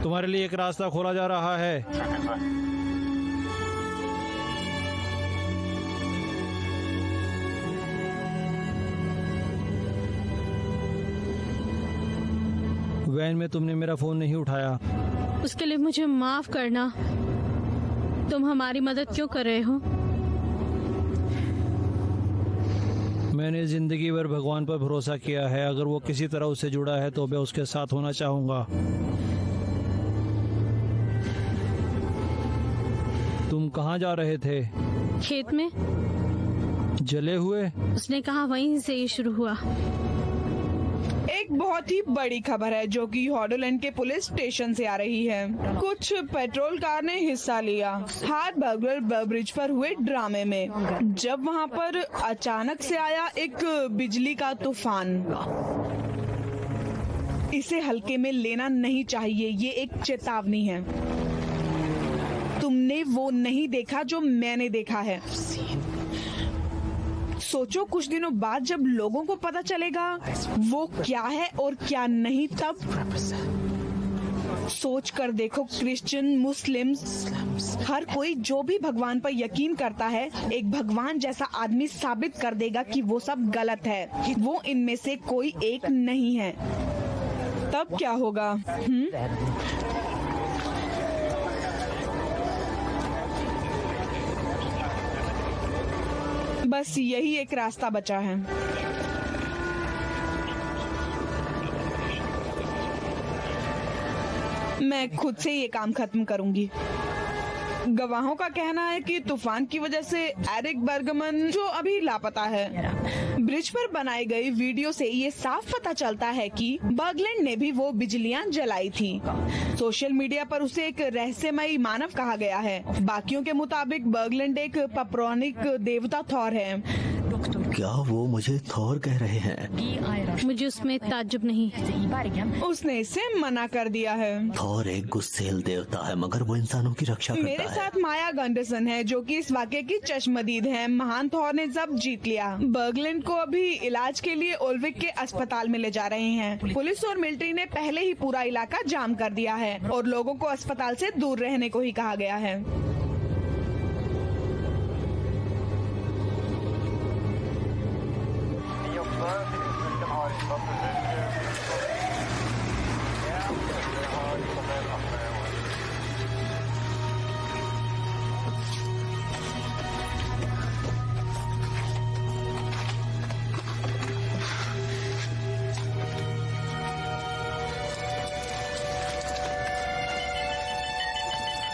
तुम्हारे लिए एक रास्ता खोला जा रहा है। वैन में तुमने मेरा फोन नहीं उठाया। उसके लिए मुझे माफ करना। तुम हमारी मदद क्यों कर रहे हो? मैंने जिंदगी भर भगवान पर भरोसा किया है। अगर वो किसी तरह उससे जुड़ा है तो मैं उसके साथ होना चाहूंगा। तुम कहाँ जा रहे थे? खेत में। जले हुए? उसने कहा वहीं से ही शुरू हुआ। एक बहुत ही बड़ी खबर है जो कि हॉडलैंड के पुलिस स्टेशन से आ रही है। कुछ पेट्रोल कार ने हिस्सा लिया हार्बर्गर ब्रिज पर हुए ड्रामे में, जब वहां पर अचानक से आया एक बिजली का तूफान। इसे हल्के में लेना नहीं चाहिए, ये एक चेतावनी है। तुमने वो नहीं देखा जो मैंने देखा है। सोचो कुछ दिनों बाद जब लोगों को पता चलेगा वो क्या है और क्या नहीं, तब सोच कर देखो, क्रिश्चियन, मुस्लिम्स, हर कोई जो भी भगवान पर यकीन करता है, एक भगवान जैसा आदमी साबित कर देगा कि वो सब गलत है, वो इनमें से कोई एक नहीं है। तब क्या होगा? बस यही एक रास्ता बचा है। मैं खुद से ये काम खत्म करूंगी। गवाहों का कहना है कि तूफान की वजह से एरिक बर्गमन, जो अभी लापता है, ब्रिज पर बनाई गई वीडियो से ये साफ पता चलता है कि बर्गलैंड ने भी वो बिजलियां जलाई थी। सोशल मीडिया पर उसे एक रहस्यमयी मानव कहा गया है। बाकियों के मुताबिक बर्गलैंड एक पौराणिक देवता थॉर है। क्या वो मुझे थॉर कह रहे हैं? मुझे उसमें ताज्जुब नहीं। उसने इसे मना कर दिया है। थॉर एक गुस्सेल देवता है, मगर वो इंसानों की रक्षा करता मेरे है। साथ माया गंडरसन है, जो कि इस वाक़ये की चश्मदीद है। महान थॉर ने जब जीत लिया। बर्गलैंड को अभी इलाज के लिए ओल्विक के अस्पताल में ले जा रहे हैं। पुलिस और मिलिट्री ने पहले ही पूरा इलाका जाम कर दिया है और लोगों को अस्पताल से दूर रहने को ही कहा गया है।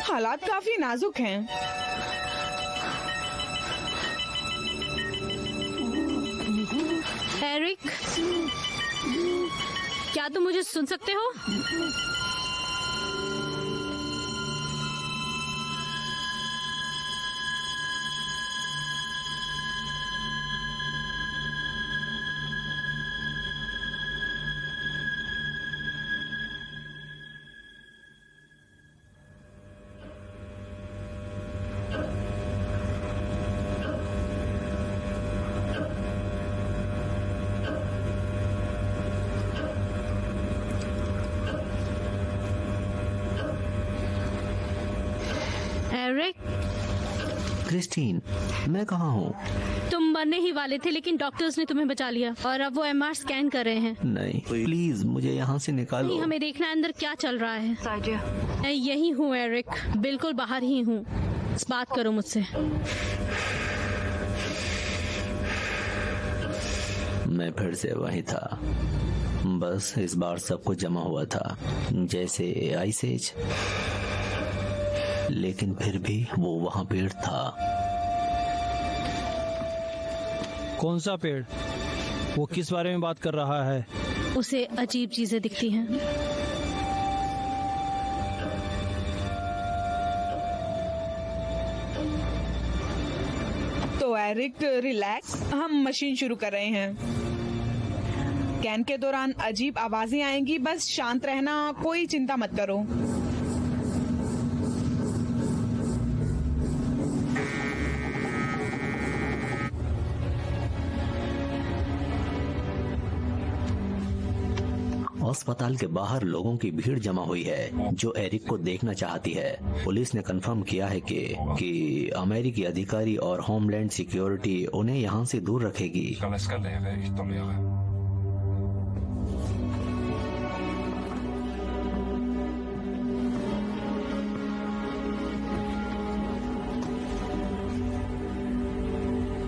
हालात काफी नाजुक हैं। एरिक, क्या तुम मुझे सुन सकते हो? एरिक, क्रिस्टीन, मैं कहाँ हूँ? तुम मरने ही वाले थे, लेकिन डॉक्टर्स ने तुम्हें बचा लिया और अब वो MR स्कैन कर रहे हैं। नहीं, प्लीज मुझे यहाँ से निकालो। नहीं, हमें देखना है अंदर क्या चल रहा है। मैं यही हूँ एरिक, बिल्कुल बाहर ही हूँ। बात करो मुझसे। मैं फिर से वहीं था, बस इस बार सब कुछ जमा हुआ था, जैसे आइस एज, लेकिन फिर भी वो वहाँ पेड़ था। कौन सा पेड़? वो किस बारे में बात कर रहा है? उसे अजीब चीजें दिखती हैं। तो एरिक, रिलैक्स, हम मशीन शुरू कर रहे हैं। स्कैन के दौरान अजीब आवाजें आएंगी, बस शांत रहना, कोई चिंता मत करो। अस्पताल के बाहर लोगों की भीड़ जमा हुई है जो एरिक को देखना चाहती है। पुलिस ने कंफर्म किया है कि अमेरिकी अधिकारी और होमलैंड सिक्योरिटी उन्हें यहाँ से दूर रखेगी।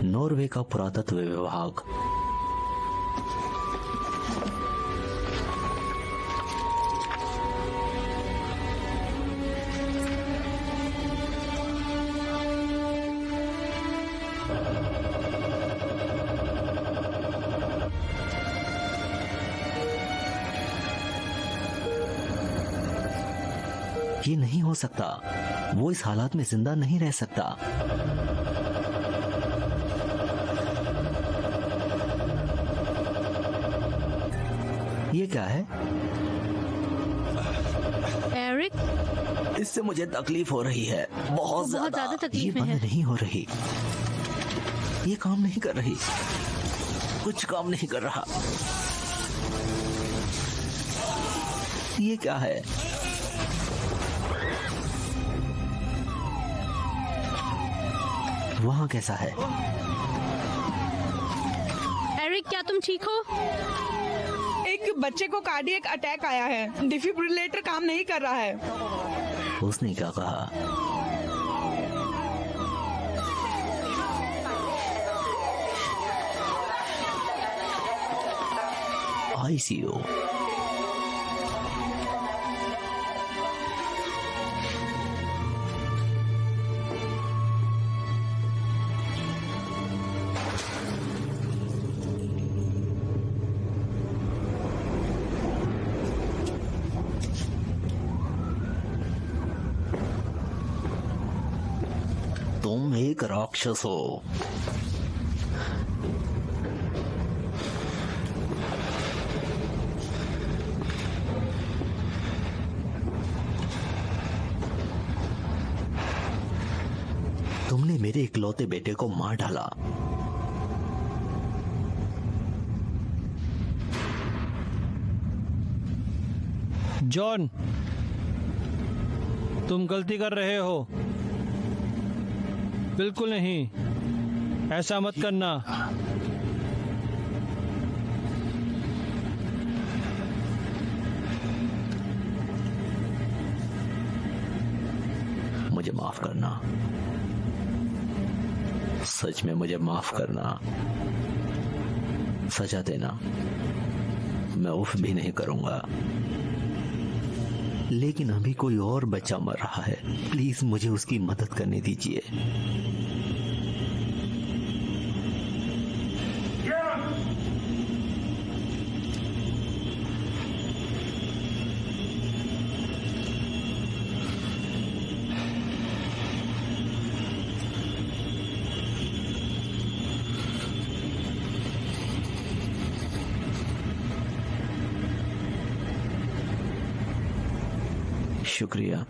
नॉर्वे का पुरातत्व विभाग ये नहीं हो सकता, वो इस हालात में जिंदा नहीं रह सकता। ये क्या है? एरिक, इससे मुझे तकलीफ हो रही है, बहुत ज्यादा तकलीफ ये में बंद है। नहीं हो रही, ये काम नहीं कर रही, कुछ काम नहीं कर रहा। ये क्या है? वहाँ कैसा है? एरिक, क्या तुम ठीक हो? एक बच्चे को कार्डियक अटैक आया है। डिफिब्रिलेटर काम नहीं कर रहा है। उसने क्या कहा? आईसीयू। तुम एक राक्षस हो। तुमने मेरे इकलौते बेटे को मार डाला। जॉन, तुम गलती कर रहे हो। बिल्कुल नहीं, ऐसा मत करना। मुझे माफ करना, सच में मुझे माफ करना। सजा देना मैं उफ भी नहीं करूंगा, लेकिन अभी कोई और बच्चा मर रहा है। प्लीज मुझे उसकी मदद करने दीजिए। शुक्रिया।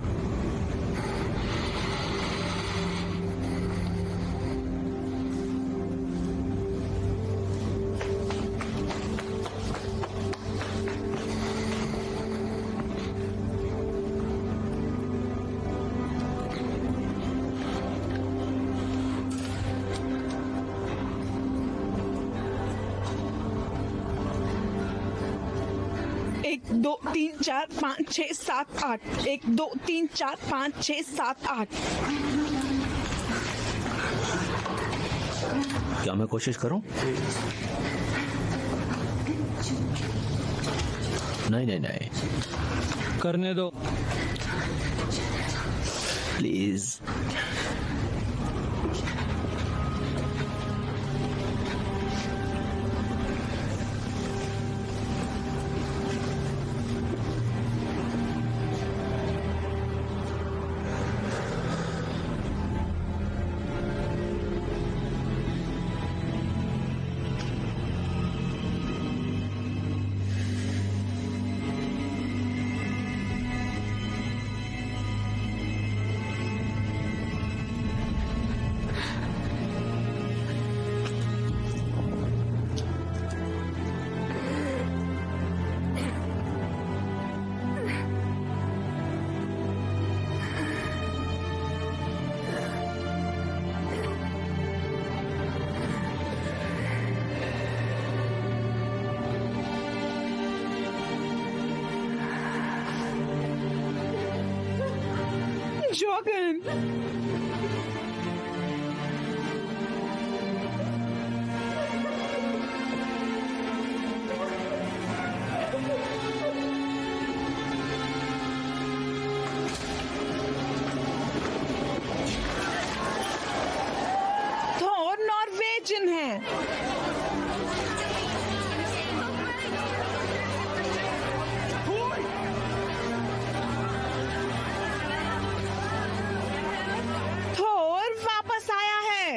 एक, दो, तीन, चार, पाँच, छः, सात, आठ। 1 2 3 4 5 6 7 8। क्या मैं कोशिश करूं? नहीं नहीं नहीं, करने दो प्लीज। जॉगन, थोर नॉर्वेजियन है। थोर वापस आया है।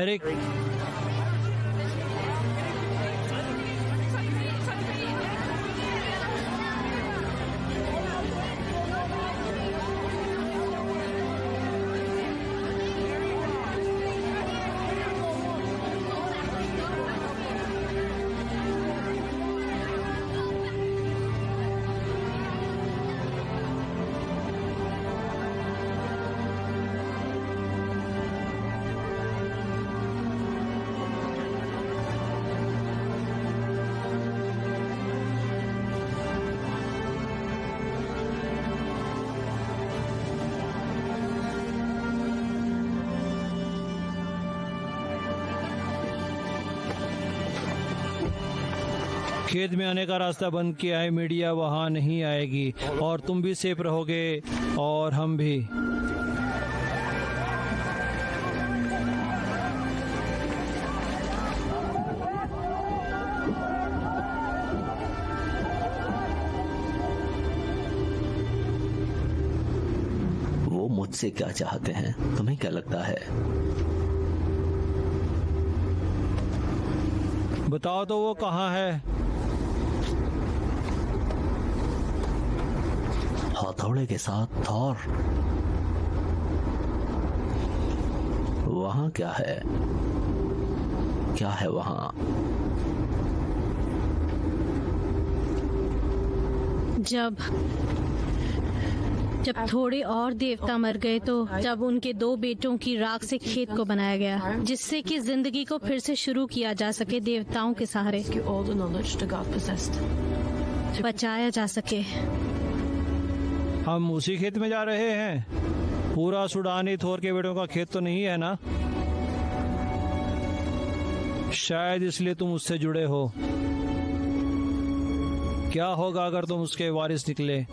एरिक। खेत में आने का रास्ता बंद किया है, मीडिया वहाँ नहीं आएगी और तुम भी सेफ रहोगे और हम भी। वो मुझसे क्या चाहते हैं, तुम्हें क्या लगता है? बताओ तो वो कहाँ है? हथौड़े के साथ थॉर। वहां क्या है? क्या है वहां? जब थोड़े और देवता मर गए तो जब उनके 2 बेटों की राख से खेत को बनाया गया, जिससे कि जिंदगी को फिर से शुरू किया जा सके, देवताओं के सहारे बचाया जा सके। हम उसी खेत में जा रहे हैं। पूरा सूडान ही थोर के बेटों का खेत तो नहीं है ना? शायद इसलिए तुम उससे जुड़े हो। क्या होगा अगर तुम उसके वारिस निकले?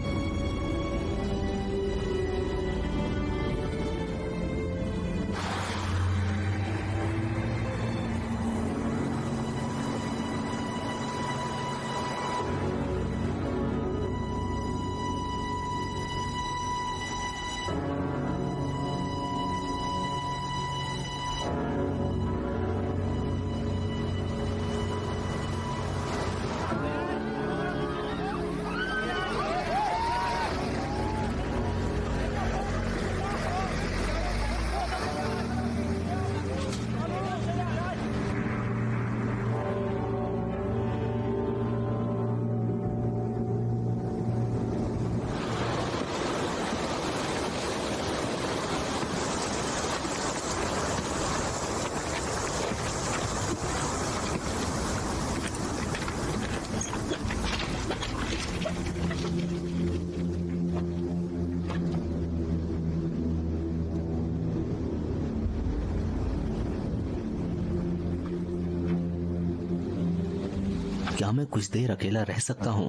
क्या मैं कुछ देर अकेला रह सकता हूँ?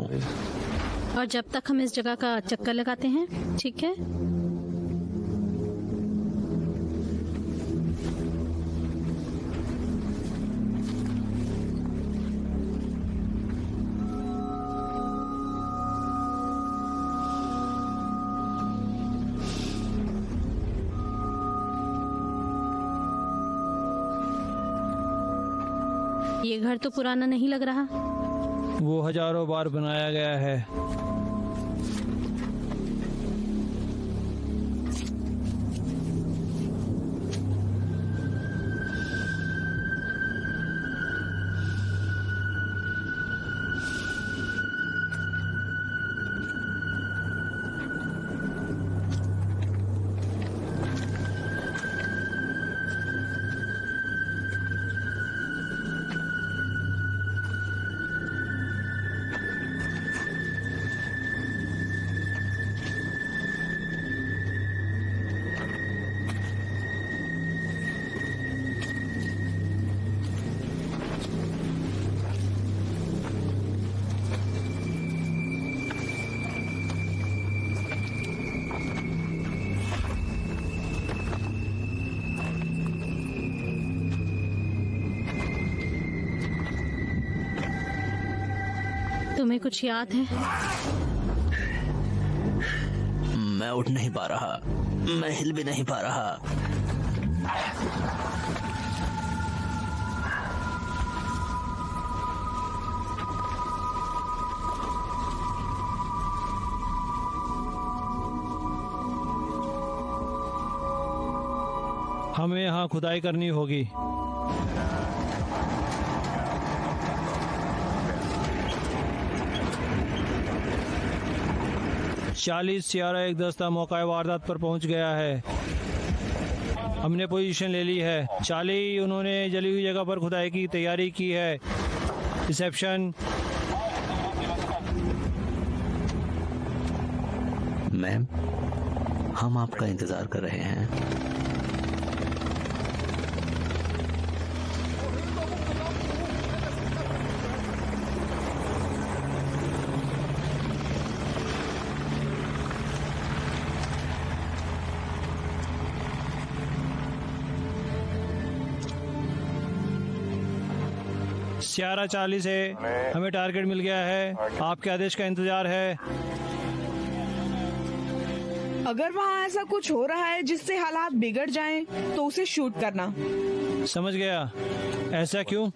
और जब तक हम इस जगह का चक्कर लगाते हैं, ठीक है? ये घर तो पुराना नहीं लग रहा। वो हजारों बार बनाया गया है। तुम्हें कुछ याद है? मैं उठ नहीं पा रहा, मैं हिल भी नहीं पा रहा। हमें यहाँ खुदाई करनी होगी। चालीस सियारा एक दस्ता मौका वारदात पर पहुंच गया है। हमने पोजीशन ले ली है। चाली, उन्होंने जली हुई जगह पर खुदाई की तैयारी की है। रिसेप्शन। मैम, हम आपका इंतजार कर रहे हैं। 11:40 है, हमें टारगेट मिल गया है, आपके आदेश का इंतजार है। अगर वहाँ ऐसा कुछ हो रहा है जिससे हालात बिगड़ जाएं, तो उसे शूट करना। समझ गया। ऐसा क्यों?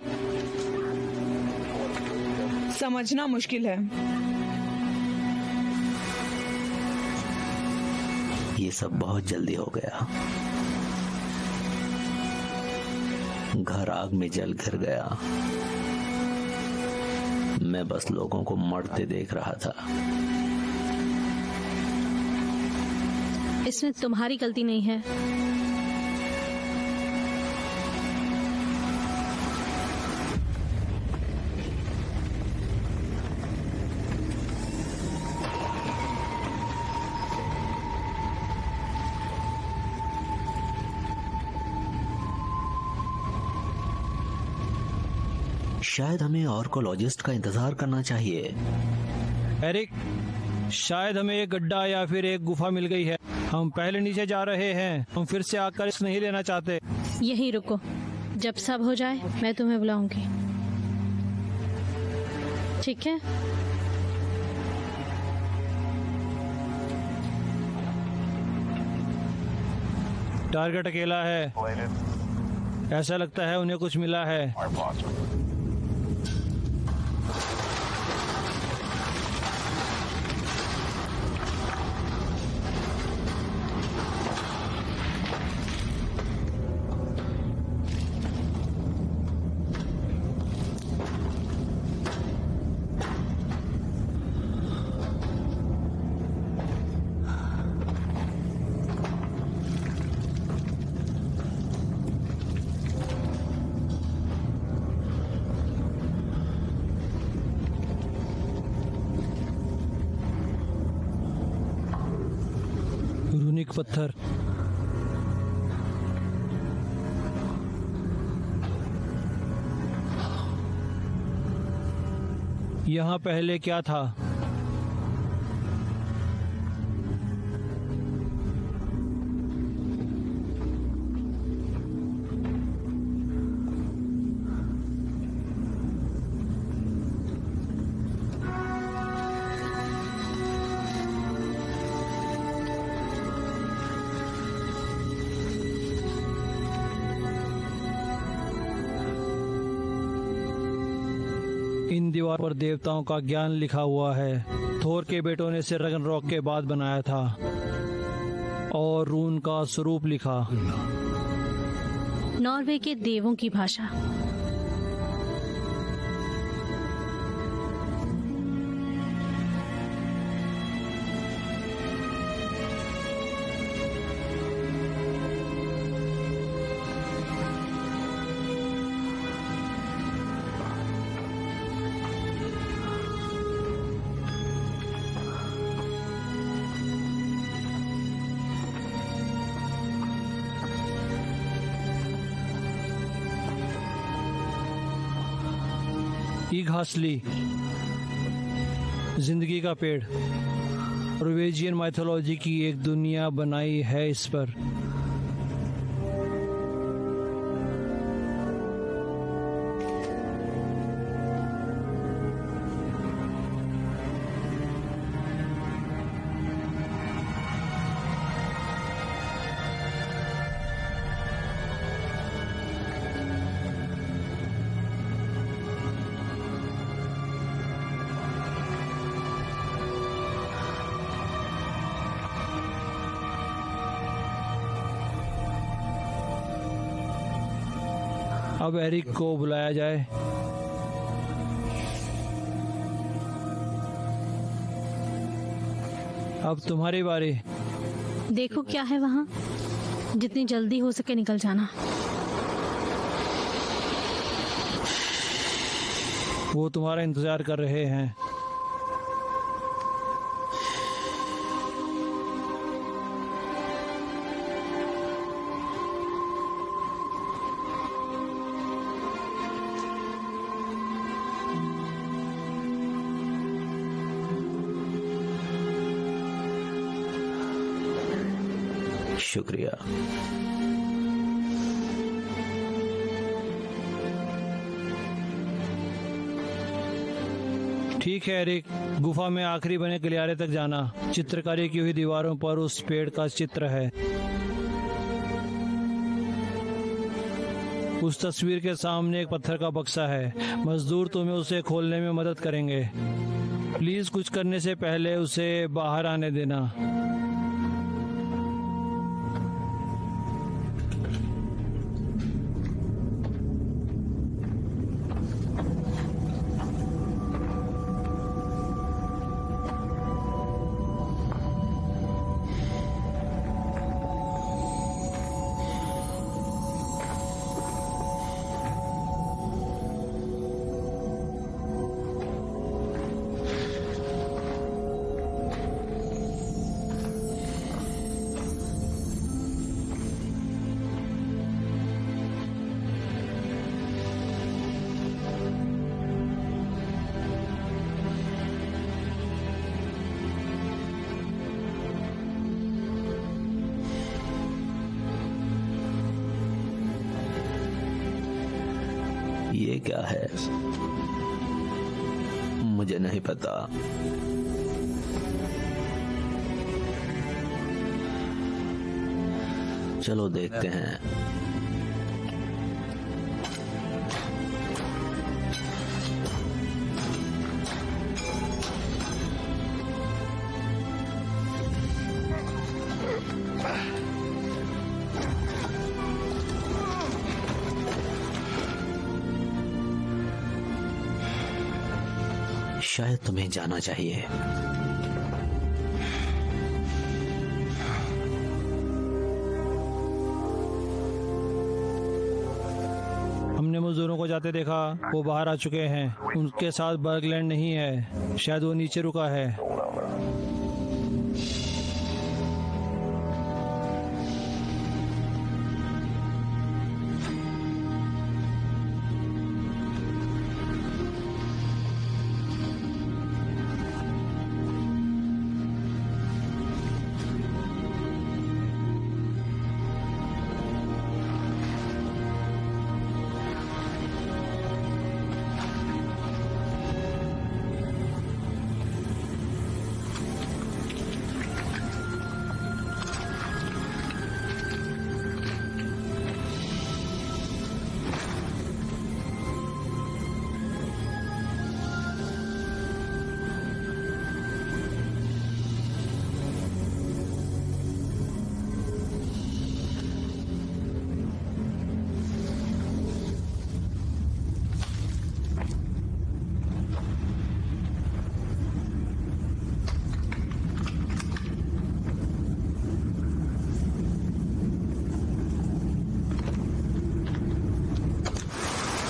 समझना मुश्किल है। ये सब बहुत जल्दी हो गया। घर आग में जल घिर गया। मैं बस लोगों को मरते देख रहा था। इसमें तुम्हारी गलती नहीं है। शायद हमें आर्कोलॉजिस्ट का इंतजार करना चाहिए। एरिक, शायद हमें एक गड्ढा या फिर एक गुफा मिल गई है। हम पहले नीचे जा रहे हैं। हम फिर से आकर रिस्क नहीं लेना चाहते। यहीं रुको, जब सब हो जाए मैं तुम्हें बुलाऊंगी, ठीक है? टारगेट अकेला है। ऐसा लगता है उन्हें कुछ मिला है। रूनिक पत्थर। यहाँ पहले क्या था? इन दीवार पर देवताओं का ज्ञान लिखा हुआ है। थोर के बेटों ने इसे रगनरॉक के बाद बनाया था और रून का स्वरूप लिखा। नॉर्वे के देवों की भाषा। ईघासली, जिंदगी का पेड़। नॉर्वेजियन माइथोलॉजी की एक दुनिया बनाई है इस पर। अब एरिक को बुलाया जाए। अब तुम्हारी बारी। देखो क्या है वहाँ। जितनी जल्दी हो सके निकल जाना। वो तुम्हारा इंतजार कर रहे हैं। शुक्रिया। ठीक है एरिक, गुफा में आखिरी बने गलियारे तक जाना। चित्रकारी की हुई दीवारों पर उस पेड़ का चित्र है। उस तस्वीर के सामने एक पत्थर का बक्सा है। मजदूर तुम्हें उसे खोलने में मदद करेंगे। प्लीज कुछ करने से पहले उसे बाहर आने देना। ये क्या है? मुझे नहीं पता। चलो देखते हैं। शायद तुम्हें जाना चाहिए। हमने मजदूरों को जाते देखा। वो बाहर आ चुके हैं। उनके साथ बर्गलैंड नहीं है। शायद वो नीचे रुका है।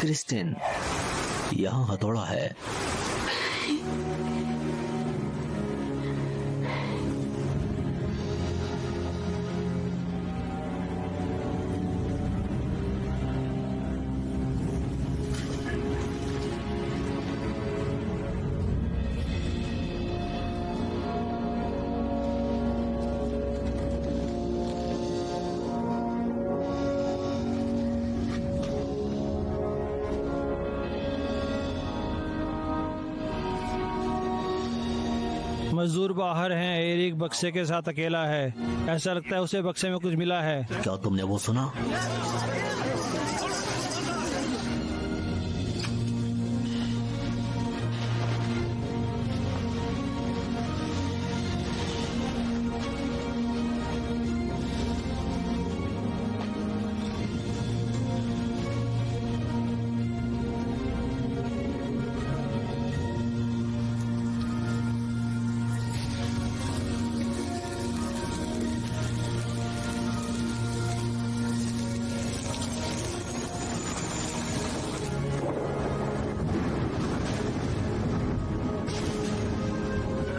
क्रिस्टिन, यहाँ हथौड़ा है। मजदूर बाहर हैं। एरिक बक्से के साथ अकेला है। ऐसा लगता है उसे बक्से में कुछ मिला है। क्या तुमने वो सुना?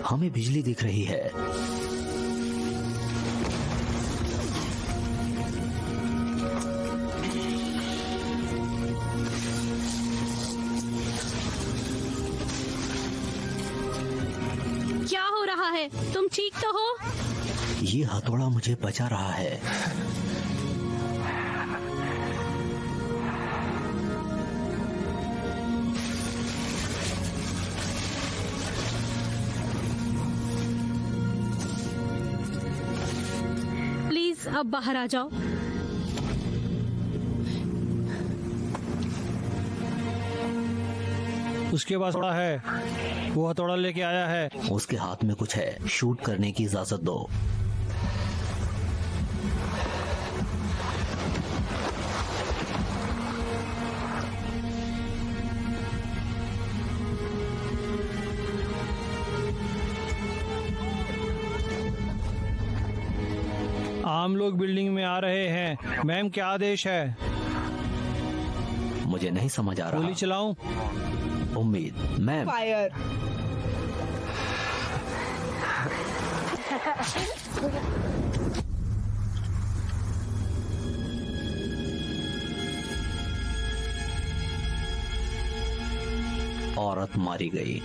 हमें बिजली दिख रही है। क्या हो रहा है? तुम ठीक तो हो? ये हथौड़ा मुझे बचा रहा है। अब बाहर आ जाओ। उसके पास थोड़ा है, वो हथौड़ा लेके आया है। उसके हाथ में कुछ है, शूट करने की इजाजत दो। आम लोग बिल्डिंग में आ रहे हैं। मैम, क्या आदेश है? मुझे नहीं समझ आ गोली रहा। चलाऊं? उम्मीद मैम। फायर। औरत मारी गई।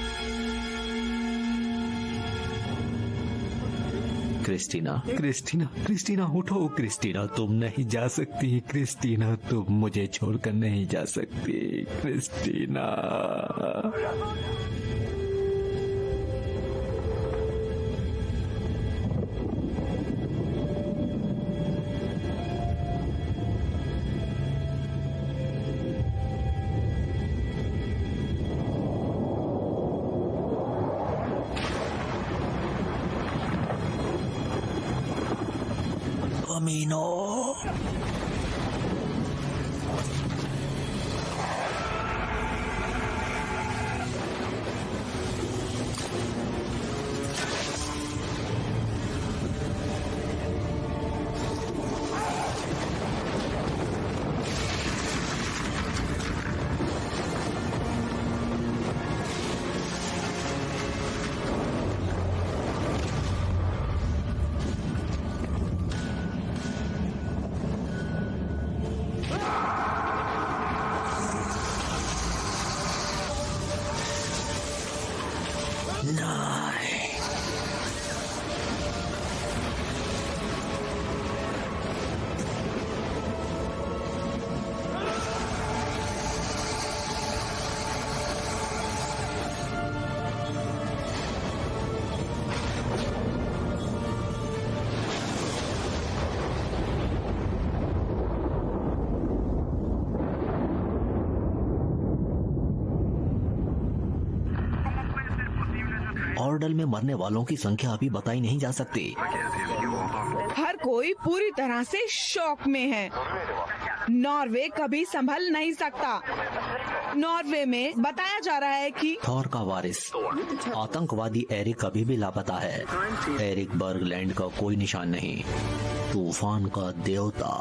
क्रिस्टीना, क्रिस्टीना, क्रिस्टीना उठो। क्रिस्टीना, तुम नहीं जा सकती। क्रिस्टीना, तुम मुझे छोड़कर नहीं जा सकती। क्रिस्टीना। अमीनो। ऑर्डर में मरने वालों की संख्या अभी बताई नहीं जा सकती। हर कोई पूरी तरह से शॉक में है। नॉर्वे कभी संभल नहीं सकता। नॉर्वे में बताया जा रहा है कि थॉर का वारिस आतंकवादी एरिक अभी भी लापता है। एरिक बर्गलैंड का कोई निशान नहीं। तूफान का देवता